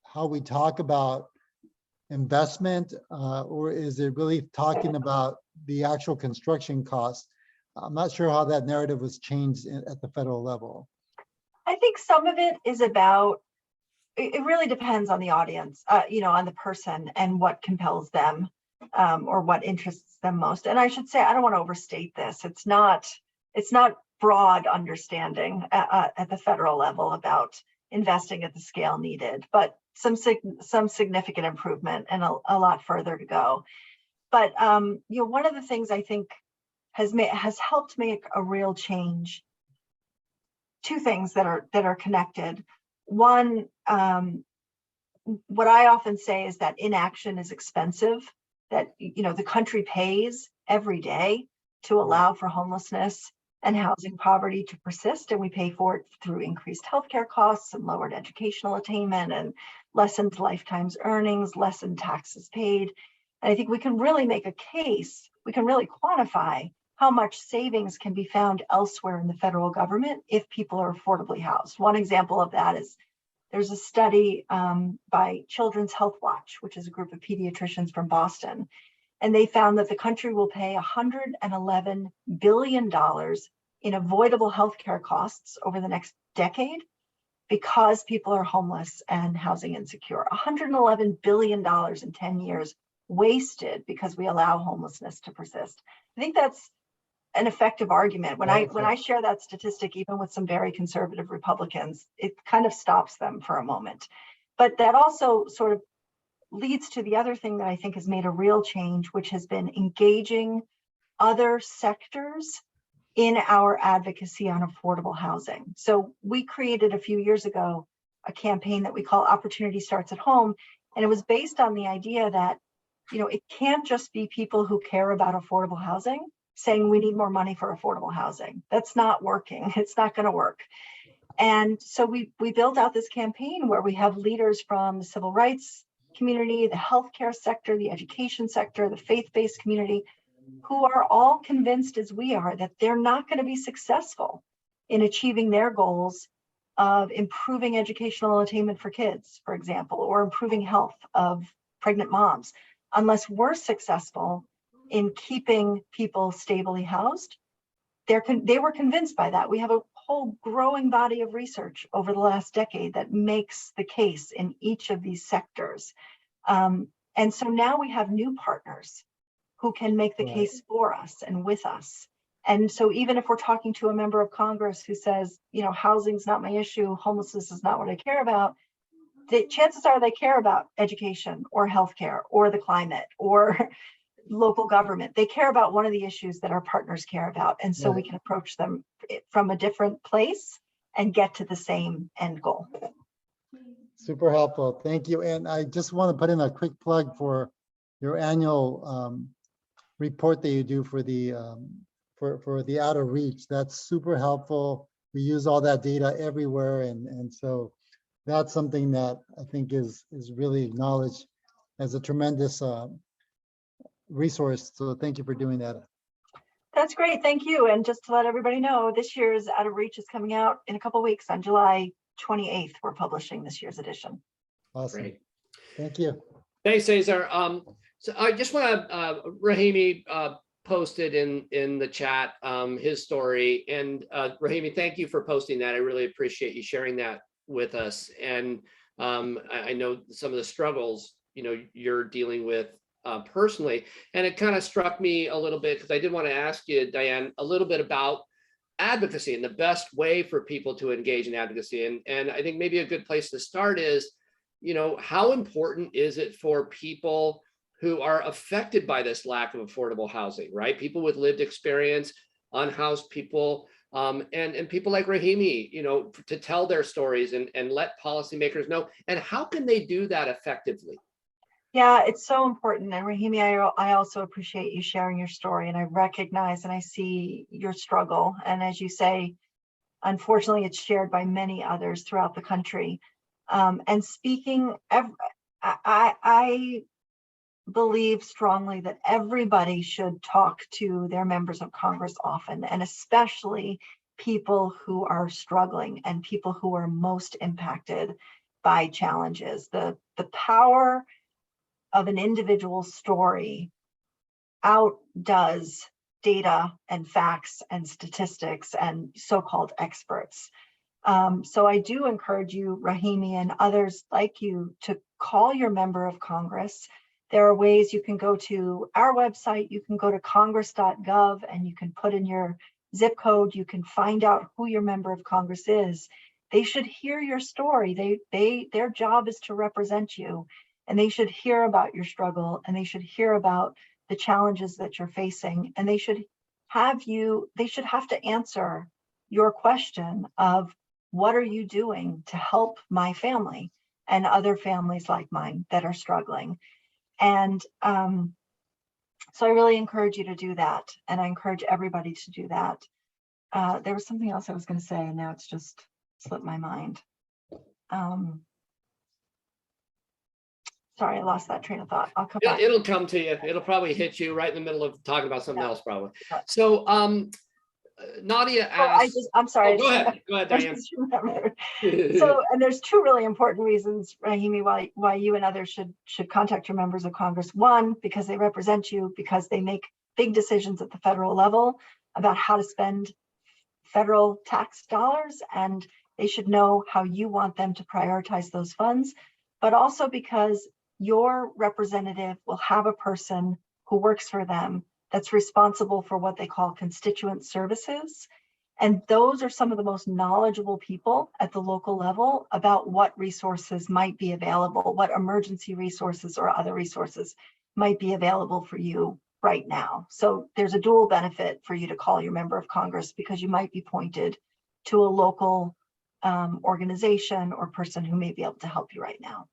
how we talk about investment, or is it really talking about the actual construction costs? I'm not sure how that narrative was changed at the federal level. I think some of it is about, it really depends on the audience, on the person and what compels them or what interests them most. And I should say, I don't want to overstate this. It's not broad understanding at the federal level about investing at the scale needed, but some significant improvement and a lot further to go. But one of the things I think has helped make a real change, two things that are connected. One, what I often say is that inaction is expensive, that the country pays every day to allow for homelessness and housing poverty to persist, and we pay for it through increased healthcare costs and lowered educational attainment and lessened lifetime's earnings, lessened taxes paid. And I think we can really make a case, we can really quantify how much savings can be found elsewhere in the federal government if people are affordably housed. One example of that is there's a study by Children's Health Watch, which is a group of pediatricians from Boston, and they found that the country will pay $111 billion in avoidable healthcare costs over the next decade because people are homeless and housing insecure. $111 billion in 10 years wasted because we allow homelessness to persist. I think that's an effective argument. When I share that statistic, even with some very conservative Republicans, it kind of stops them for a moment. But that also sort of leads to the other thing that I think has made a real change, which has been engaging other sectors in our advocacy on affordable housing. So we created a few years ago a campaign that we call Opportunity Starts at Home. And it was based on the idea that, it can't just be people who care about affordable housing saying we need more money for affordable housing. That's not working. It's not going to work. And so we built out this campaign where we have leaders from the civil rights community, the healthcare sector, the education sector, the faith-based community, who are all convinced as we are that they're not going to be successful in achieving their goals of improving educational attainment for kids, for example, or improving health of pregnant moms, unless we're successful in keeping people stably housed. They were convinced by that. We have a whole growing body of research over the last decade that makes the case in each of these sectors. And so now we have new partners who can make the case for us and with us. And so even if we're talking to a member of Congress who says, housing's not my issue, homelessness is not what I care about, the chances are they care about education or healthcare or the climate or local government. They care about one of the issues that our partners care about. And so we can approach them from a different place and get to the same end goal. Super helpful. Thank you. And I just want to put in a quick plug for your annual report that you do for the out of reach. That's super helpful. We use all that data everywhere. And so that's something that I think is really acknowledged as a tremendous resource. So thank you for doing that. That's great. Thank you. And just to let everybody know, this year's Out of Reach is coming out in a couple of weeks. On July 28th, we're publishing this year's edition. Awesome. Great. Thank you. Thanks, Cesar. So I just want to, Rahimi posted in the chat his story. And Rahimi, thank you for posting that. I really appreciate you sharing that with us. And I know some of the struggles, you're dealing with personally. And it kind of struck me a little bit because I did want to ask you, Diane, a little bit about advocacy and the best way for people to engage in advocacy. And I think maybe a good place to start is, how important is it for people who are affected by this lack of affordable housing, right? People with lived experience, unhoused people, and people like Rahimi, to tell their stories and let policymakers know. And how can they do that effectively? Yeah, it's so important. And Rahimi, I also appreciate you sharing your story, and I recognize and I see your struggle. And as you say, unfortunately, it's shared by many others throughout the country. And speaking, I believe strongly that everybody should talk to their members of Congress often, and especially people who are struggling and people who are most impacted by challenges. The power of an individual story outdoes data and facts and statistics and so-called experts. So I do encourage you, Rahimi, and others like you, to call your member of Congress. There are ways you can go to our website, you can go to congress.gov, and you can put in your zip code, you can find out who your member of Congress is. They should hear your story. Their job is to represent you, and they should hear about your struggle, and they should hear about the challenges that you're facing, and they should have to answer your question of, what are you doing to help my family and other families like mine that are struggling? And so I really encourage you to do that. And I encourage everybody to do that. There was something else I was going to say, and now it's just slipped my mind. Sorry, I lost that train of thought. I'll come back. It'll come to you. It'll probably hit you right in the middle of talking about something else, probably. Yeah. So Nadia asked. I'm sorry. Go ahead, I Diane. just remembered. So, and there's two really important reasons, Rahimi, why you and others should contact your members of Congress. One, because they represent you, because they make big decisions at the federal level about how to spend federal tax dollars, and they should know how you want them to prioritize those funds. But also because your representative will have a person who works for them that's responsible for what they call constituent services. And those are some of the most knowledgeable people at the local level about what resources might be available, what emergency resources or other resources might be available for you right now. So there's a dual benefit for you to call your member of Congress, because you might be pointed to a local organization or person who may be able to help you right now.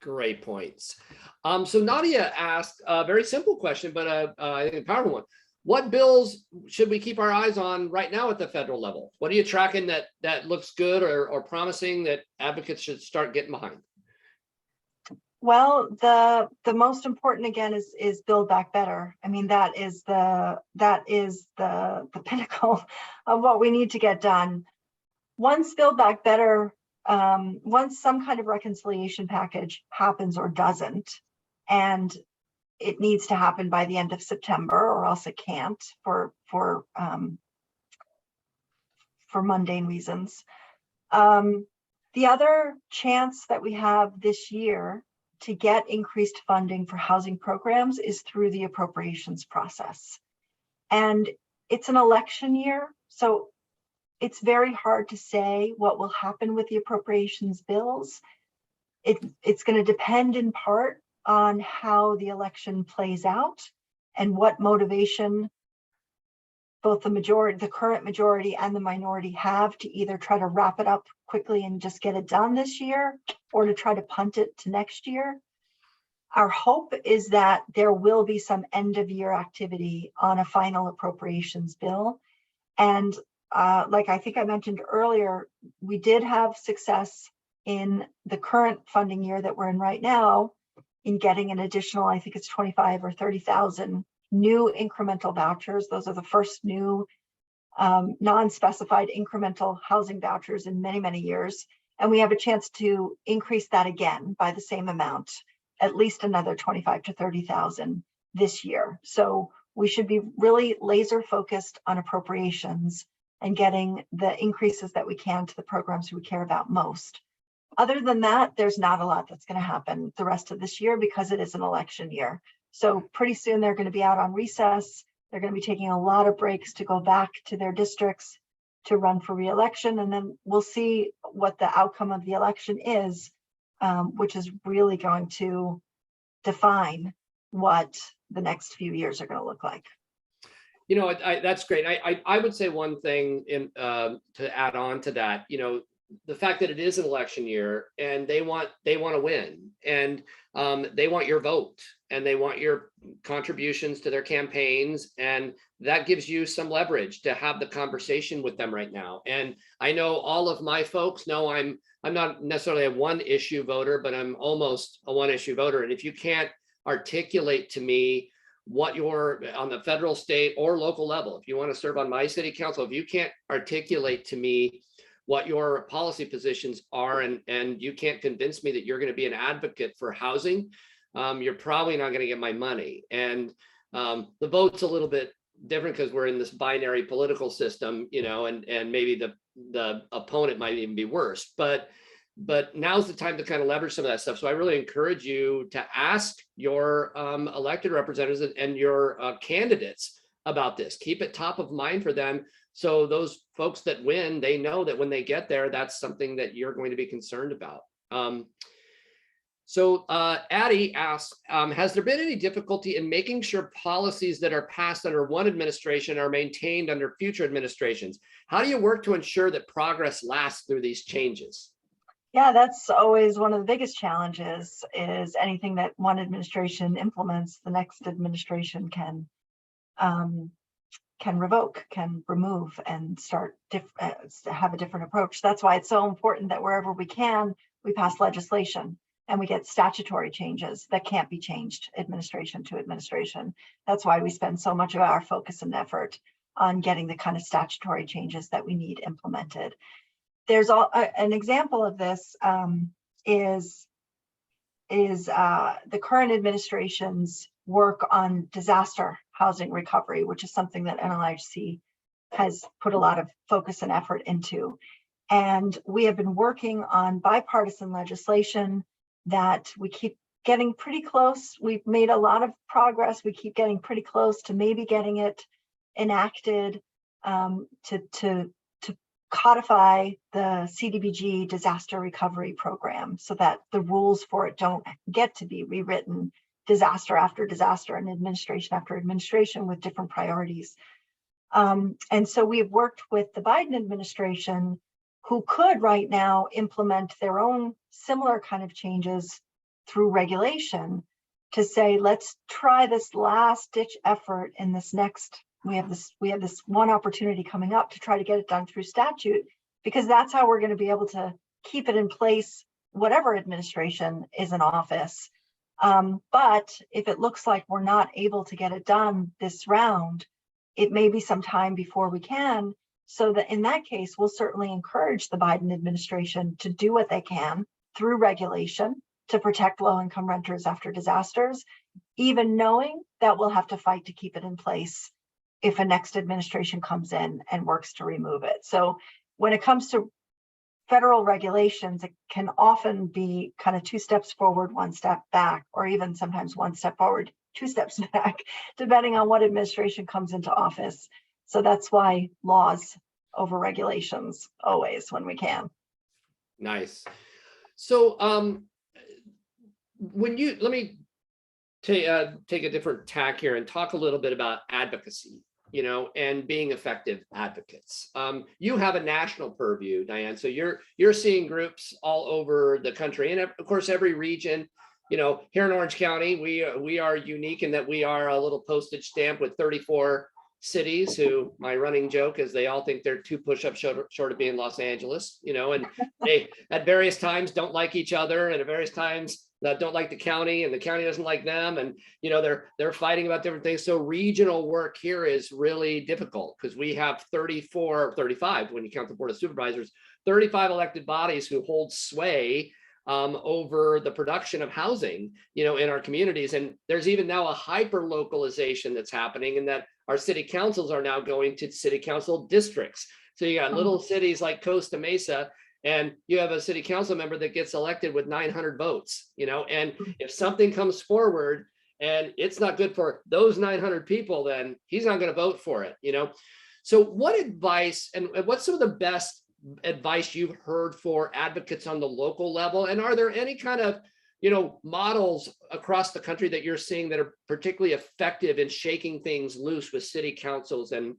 Great points. So Nadia asked a very simple question, but I think a powerful one. What bills should we keep our eyes on right now at the federal level? What are you tracking that looks good or promising that advocates should start getting behind? Well, the most important, again, is Build Back Better. I mean, that is the pinnacle of what we need to get done. Once Build Back Better, once some kind of reconciliation package happens or doesn't, and it needs to happen by the end of September, or else it can't for mundane reasons. The other chance that we have this year to get increased funding for housing programs is through the appropriations process. And it's an election year, so it's very hard to say what will happen with the appropriations bills. It's going to depend in part on how the election plays out and what motivation both the current majority and the minority have to either try to wrap it up quickly and just get it done this year, or to try to punt it to next year. Our hope is that there will be some end of year activity on a final appropriations bill. And like I think I mentioned earlier, we did have success in the current funding year that we're in right now in getting an additional, I think it's 25 or 30,000 new incremental vouchers. Those are the first new non-specified incremental housing vouchers in many, many years. And we have a chance to increase that again by the same amount, at least another 25 to 30,000 this year. So we should be really laser focused on appropriations and getting the increases that we can to the programs we care about most. Other than that, there's not a lot that's going to happen the rest of this year because it is an election year. So pretty soon they're going to be out on recess. They're going to be taking a lot of breaks to go back to their districts to run for re-election, and then we'll see what the outcome of the election is, which is really going to define what the next few years are going to look like. You know, that's great. I would say one thing to add on to that. You know, the fact that it is an election year and they want to win, and they want your vote, and they want your contributions to their campaigns, and that gives you some leverage to have the conversation with them right now. And I know all of my folks know I'm not necessarily a one issue voter, but I'm almost a one issue voter. And if you can't articulate to me what you're on the federal, state, or local level, if you want to serve on my city council, if you can't articulate to me what your policy positions are, and you can't convince me that you're going to be an advocate for housing, you're probably not going to get my money. And the vote's a little bit different because we're in this binary political system, you know, and maybe the opponent might even be worse. But now's the time to kind of leverage some of that stuff. So I really encourage you to ask your elected representatives and your candidates about this. Keep it top of mind for them. So those folks that win, they know that when they get there, that's something that you're going to be concerned about. So Addie asks, has there been any difficulty in making sure policies that are passed under one administration are maintained under future administrations? How do you work to ensure that progress lasts through these changes? Yeah, that's always one of the biggest challenges, is anything that one administration implements, the next administration can revoke, can remove, and start have a different approach. That's why it's so important that wherever we can, we pass legislation and we get statutory changes that can't be changed administration to administration. That's why we spend so much of our focus and effort on getting the kind of statutory changes that we need implemented. There's an example of this is the current administration's work on disaster housing recovery, which is something that NLIHC has put a lot of focus and effort into. And we have been working on bipartisan legislation that we keep getting pretty close. We've made a lot of progress. We keep getting pretty close to maybe getting it enacted to codify the CDBG disaster recovery program so that the rules for it don't get to be rewritten disaster after disaster and administration after administration with different priorities. And so we've worked with the Biden administration, who could right now implement their own similar kind of changes through regulation, to say, let's try this last ditch effort in this next, we have this one opportunity coming up to try to get it done through statute, because that's how we're going to be able to keep it in place whatever administration is in office. But if it looks like we're not able to get it done this round, it may be some time before we can. So that in that case, we'll certainly encourage the Biden administration to do what they can through regulation to protect low-income renters after disasters, even knowing that we'll have to fight to keep it in place if a next administration comes in and works to remove it. So when it comes to federal regulations, it can often be kind of 2 steps forward, 1 step back, or even sometimes 1 step forward, 2 steps back, depending on what administration comes into office. So that's why laws over regulations always when we can. Nice. So let me take a different tack here and talk a little bit about advocacy, you know, and being effective advocates. You have a national purview, Diane. So you're seeing groups all over the country, and of course every region. You know, here in Orange County, we are unique in that we are a little postage stamp with 34 cities who, my running joke is, they all think they're 2 push-ups short of being Los Angeles, you know, and they at various times don't like each other, and at various times don't like the county, and the county doesn't like them, and you know, they're fighting about different things. So regional work here is really difficult because we have 35 when you count the Board of Supervisors, 35 elected bodies who hold sway over the production of housing, you know, in our communities. And there's even now a hyper localization that's happening, in that our city councils are now going to city council districts. So you got little cities like Costa Mesa, and you have a city council member that gets elected with 900 votes, you know, and if something comes forward and it's not good for those 900 people, then he's not going to vote for it, you know. So what advice and what's some of the best advice you've heard for advocates on the local level? And are there any kind of, models across the country that you're seeing that are particularly effective in shaking things loose with city councils and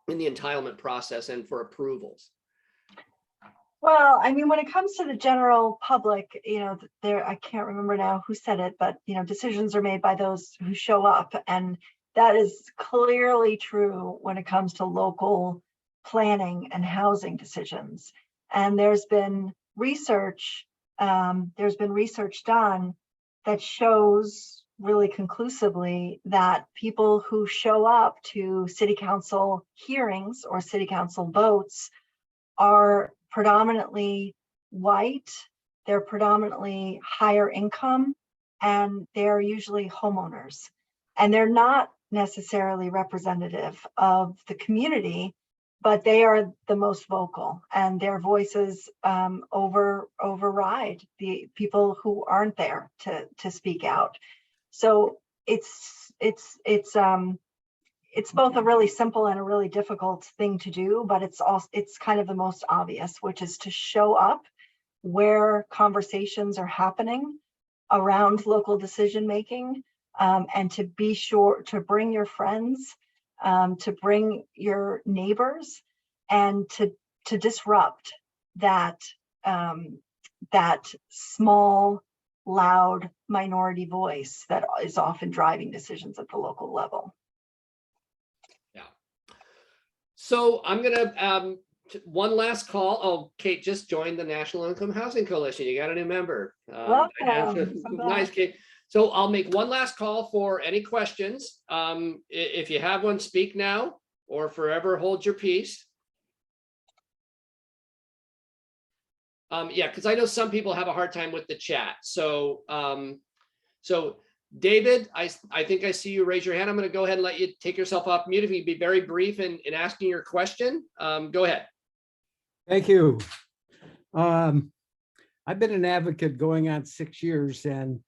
in the entitlement process and for approvals? Well, I mean, when it comes to the general public, I can't remember now who said it, but, decisions are made by those who show up. And that is clearly true when it comes to local planning and housing decisions. And there's been research done that shows really conclusively that people who show up to city council hearings or city council votes are predominantly white, they're predominantly higher income, and they're usually homeowners. And they're not necessarily representative of the community, but they are the most vocal, and their voices override the people who aren't there to speak out. So it's both a really simple and a really difficult thing to do, but it's kind of the most obvious, which is to show up where conversations are happening around local decision making, and to be sure to bring your friends, to bring your neighbors, and to disrupt that small, loud minority voice that is often driving decisions at the local level. So I'm gonna one last call. Oh, Kate just joined the National Income Housing Coalition. You got a new member. Welcome. Nice, Kate. So I'll make one last call for any questions. If you have one, speak now or forever hold your peace. Yeah, because I know some people have a hard time with the chat. So David, I think I see you raise your hand. I'm going to go ahead and let you take yourself off mute. If you can be very brief in asking your question, go ahead. Thank you. I've been an advocate going on 6 years, and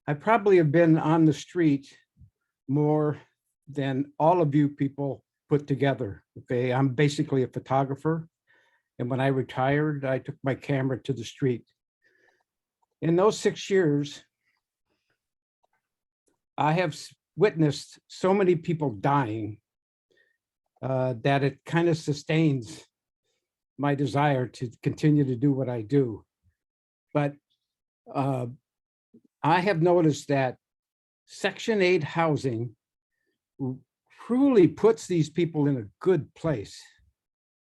I probably have been on the street more than all of you people put together. Okay, I'm basically a photographer, and when I retired, I took my camera to the street. In those 6 years, I have witnessed so many people dying that it kind of sustains my desire to continue to do what I do. But I have noticed that Section 8 housing truly puts these people in a good place,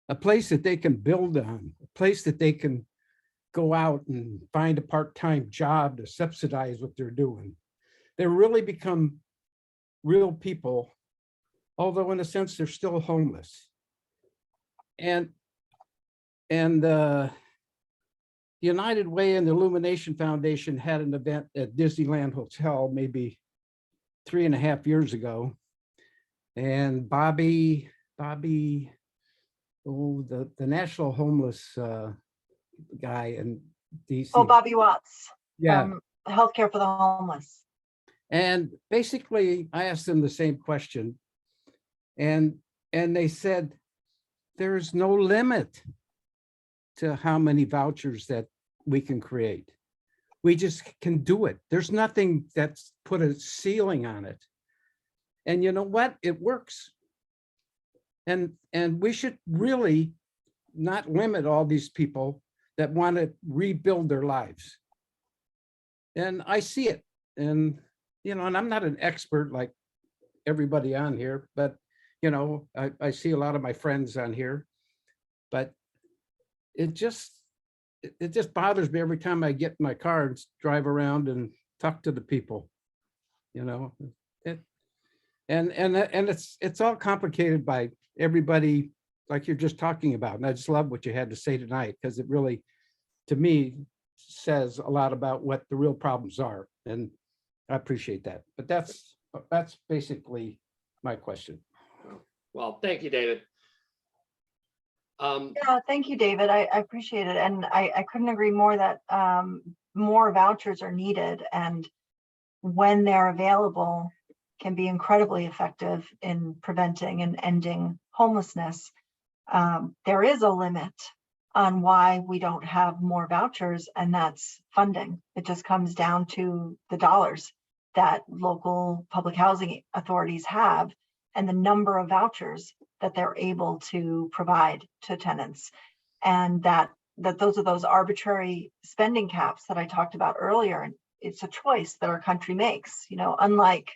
a place that they can build on, a place that they can go out and find a part-time job to subsidize what they're doing. They really become real people, although in a sense they're still homeless. And the United Way and the Illumination Foundation had an event at Disneyland Hotel maybe 3.5 years ago. And Bobby, the national homeless guy in DC. Oh, Bobby Watts. Yeah. Healthcare for the homeless. And basically, I asked them the same question, and they said, there is no limit to how many vouchers that we can create. We just can do it. There's nothing that's put a ceiling on it. And you know what? It works. And we should really not limit all these people that want to rebuild their lives. And I see it. And and I'm not an expert like everybody on here, but I see a lot of my friends on here, but it just bothers me every time I get in my car and drive around and talk to the people, and it's all complicated by everybody like you're just talking about. And I just love what you had to say tonight, because it really, to me, says a lot about what the real problems are. And I appreciate that. But that's basically my question. Well, thank you, David. Yeah, thank you, David. I appreciate it. And I couldn't agree more that more vouchers are needed, and when they're available can be incredibly effective in preventing and ending homelessness, there is a limit on why we don't have more vouchers, and that's funding. It just comes down to the dollars that local public housing authorities have and the number of vouchers that they're able to provide to tenants. And that those are those arbitrary spending caps that I talked about earlier. And it's a choice that our country makes, you know, unlike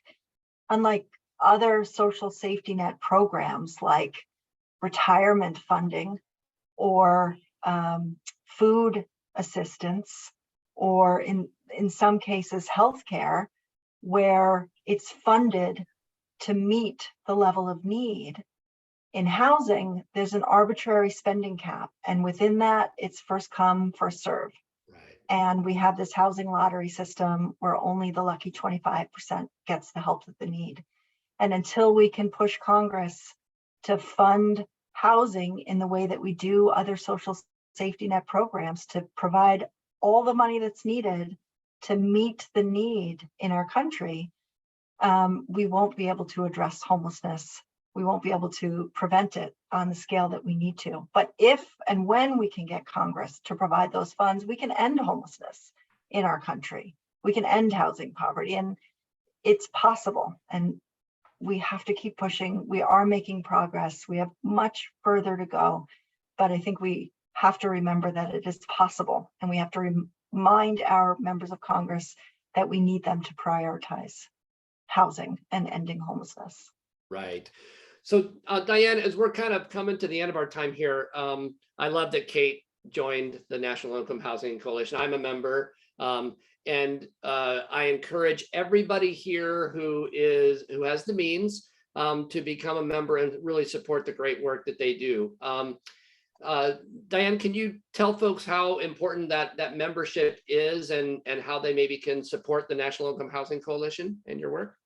other social safety net programs like retirement funding or food assistance, or in some cases healthcare, where it's funded to meet the level of need. In housing, there's an arbitrary spending cap, and within that, it's first come, first serve. Right. And we have this housing lottery system where only the lucky 25% gets the help that they need. And until we can push Congress to fund housing in the way that we do other social safety net programs, to provide all the money that's needed to meet the need in our country, we won't be able to address homelessness. We won't be able to prevent it on the scale that we need to. But if and when we can get Congress to provide those funds, we can end homelessness in our country. We can end housing poverty, and it's possible. And we have to keep pushing. We are making progress. We have much further to go, but I think we have to remember that it is possible, and we have to remind our members of Congress that we need them to prioritize housing and ending homelessness. Right. So Diane, as we're kind of coming to the end of our time here, I love that Kate joined the National Income Housing Coalition. I'm a member, and I encourage everybody here who has the means to become a member and really support the great work that they do. Diane, can you tell folks how important that membership is, and how they maybe can support the National Income Housing Coalition and your work?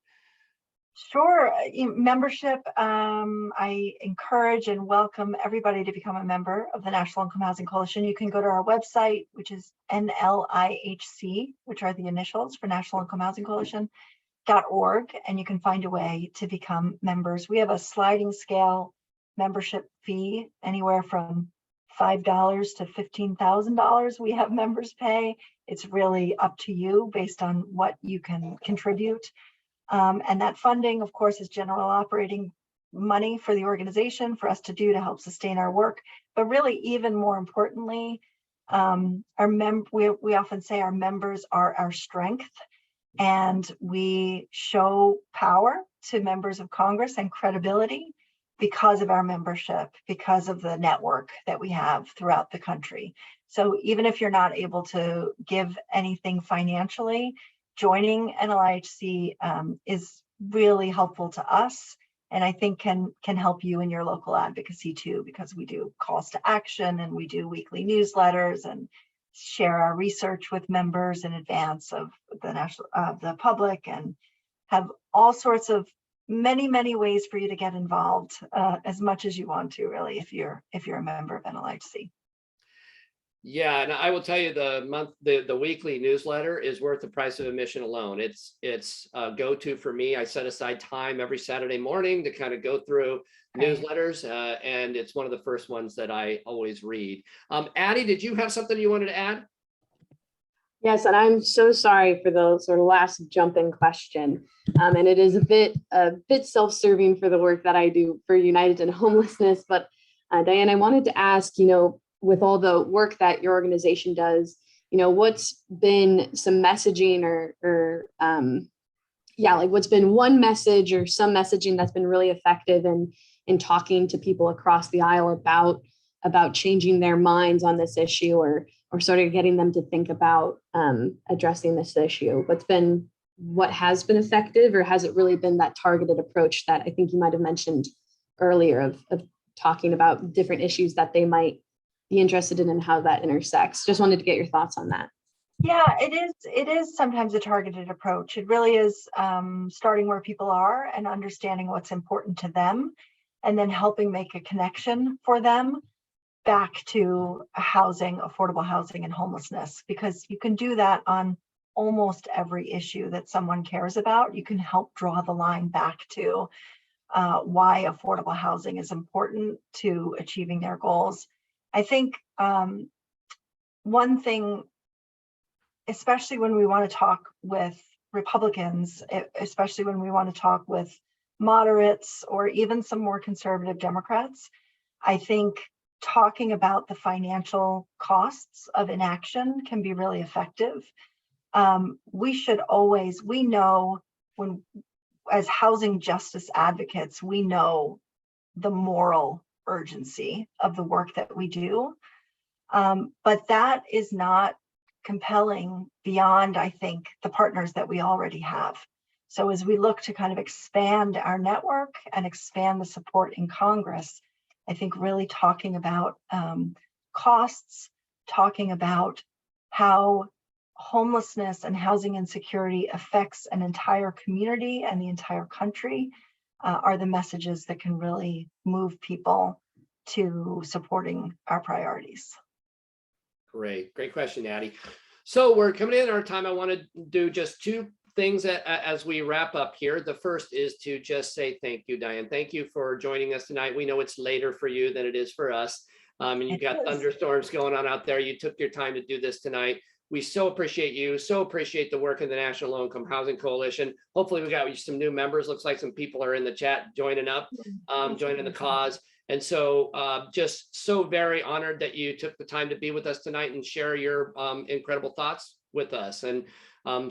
Sure. Membership, I encourage and welcome everybody to become a member of the National Income Housing Coalition. You can go to our website, which is NLIHC, which are the initials for National Income Housing Coalition.org, and you can find a way to become members. We have a sliding scale membership fee, anywhere from $5 to $15,000 we have members pay. It's really up to you based on what you can contribute. And that funding, of course, is general operating money for the organization for us to do to help sustain our work. But really, even more importantly, we often say our members are our strength, and we show power to members of Congress and credibility because of our membership, because of the network that we have throughout the country. So even if you're not able to give anything financially, joining NLIHC is really helpful to us, and I think can help you in your local advocacy too, because we do calls to action and we do weekly newsletters and share our research with members in advance of the public, and have all sorts of many ways for you to get involved as much as you want to, really, if you're a member of NLIHC. Yeah, and I will tell you, the weekly newsletter is worth the price of admission alone. It's a go-to for me. I set aside time every Saturday morning to kind of go through newsletters, and it's one of the first ones that I always read. Addie, did you have something you wanted to add? Yes, and I'm so sorry for the sort of last jump-in question. And it is a bit self-serving for the work that I do for United in Homelessness. But Diane, I wanted to ask, with all the work that your organization does, what's been some messaging or what's been one message or some messaging that's been really effective in talking to people across the aisle about changing their minds on this issue, or sort of getting them to think about addressing this issue? What has been effective, or has it really been that targeted approach that I think you might have mentioned earlier of talking about different issues that they might be interested in and how that intersects? Just wanted to get your thoughts on that. Yeah, it is sometimes a targeted approach. It really is starting where people are and understanding what's important to them, and then helping make a connection for them back to housing, affordable housing, and homelessness, because you can do that on almost every issue that someone cares about. You can help draw the line back to why affordable housing is important to achieving their goals. I think one thing, especially when we want to talk with Republicans, especially when we want to talk with moderates or even some more conservative Democrats, I think talking about the financial costs of inaction can be really effective. We know when, as housing justice advocates, we know the moral urgency of the work that we do. But that is not compelling beyond, I think, the partners that we already have. So as we look to kind of expand our network and expand the support in Congress, I think really talking about costs, talking about how homelessness and housing insecurity affects an entire community and the entire country are the messages that can really move people to supporting our priorities. Great question, Addie. So we're coming in our time. I want to do just two things as we wrap up here. The first is to just say thank you, Diane. Thank you for joining us tonight. We know it's later for you than it is for us. And you've got thunderstorms going on out there. You took your time to do this tonight. We so appreciate you, so appreciate the work of the National Low Income Housing Coalition. Hopefully we got you some new members. Looks like some people are in the chat joining up, joining the cause. And so just so very honored that you took the time to be with us tonight and share your incredible thoughts with us. And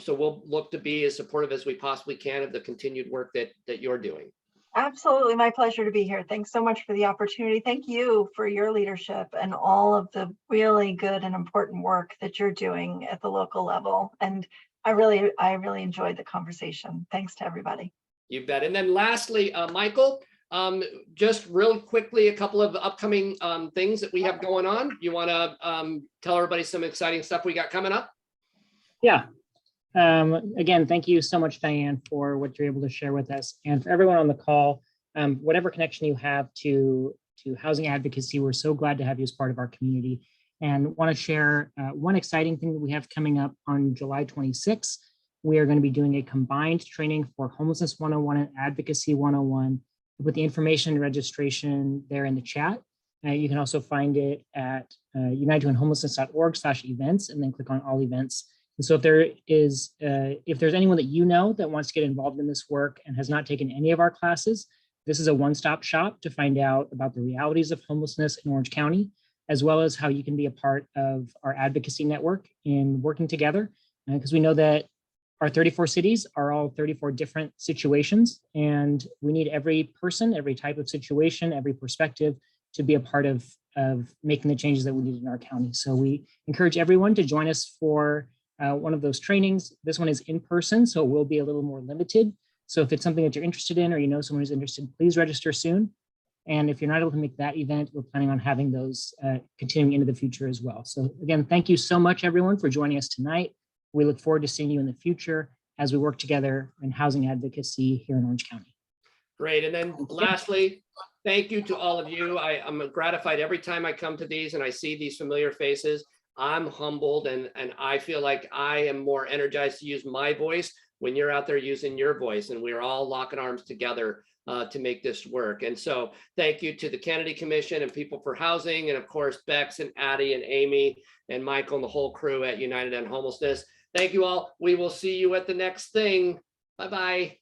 so we'll look to be as supportive as we possibly can of the continued work that you're doing. Absolutely, my pleasure to be here. Thanks so much for the opportunity. Thank you for your leadership and all of the really good and important work that you're doing at the local level. And I really enjoyed the conversation. Thanks to everybody. You bet. And then lastly, Michael, just real quickly, a couple of upcoming things that we have going on. You want to tell everybody some exciting stuff we got coming up? Yeah. Again, thank you so much, Diane, for what you're able to share with us. And for everyone on the call, whatever connection you have to housing advocacy, we're so glad to have you as part of our community. And want to share one exciting thing that we have coming up on July 26th. We are going to be doing a combined training for Homelessness 101 and Advocacy 101. With the information and registration there in the chat. You can also find it at unitedtoendhomelessness.org/events and then click on all events. And so if there's anyone that you know that wants to get involved in this work and has not taken any of our classes, this is a one-stop shop to find out about the realities of homelessness in Orange County, as well as how you can be a part of our advocacy network in working together. Because we know that our 34 cities are all 34 different situations, and we need every person, every type of situation, every perspective to be a part of making the changes that we need in our county. So we encourage everyone to join us for one of those trainings. This one is in person, so it will be a little more limited. So if it's something that you're interested in or you know someone who's interested, please register soon. And if you're not able to make that event, we're planning on having those continuing into the future as well. So again, thank you so much, everyone, for joining us tonight. We look forward to seeing you in the future as we work together in housing advocacy here in Orange County. Great. And then lastly, thank you to all of you. I'm gratified every time I come to these and I see these familiar faces. I'm humbled and I feel like I am more energized to use my voice when you're out there using your voice, and we're all locking arms together to make this work. And so thank you to the Kennedy Commission and People for Housing, and of course, Bex and Addie and Amy and Michael and the whole crew at United End Homelessness. Thank you all. We will see you at the next thing. Bye-bye.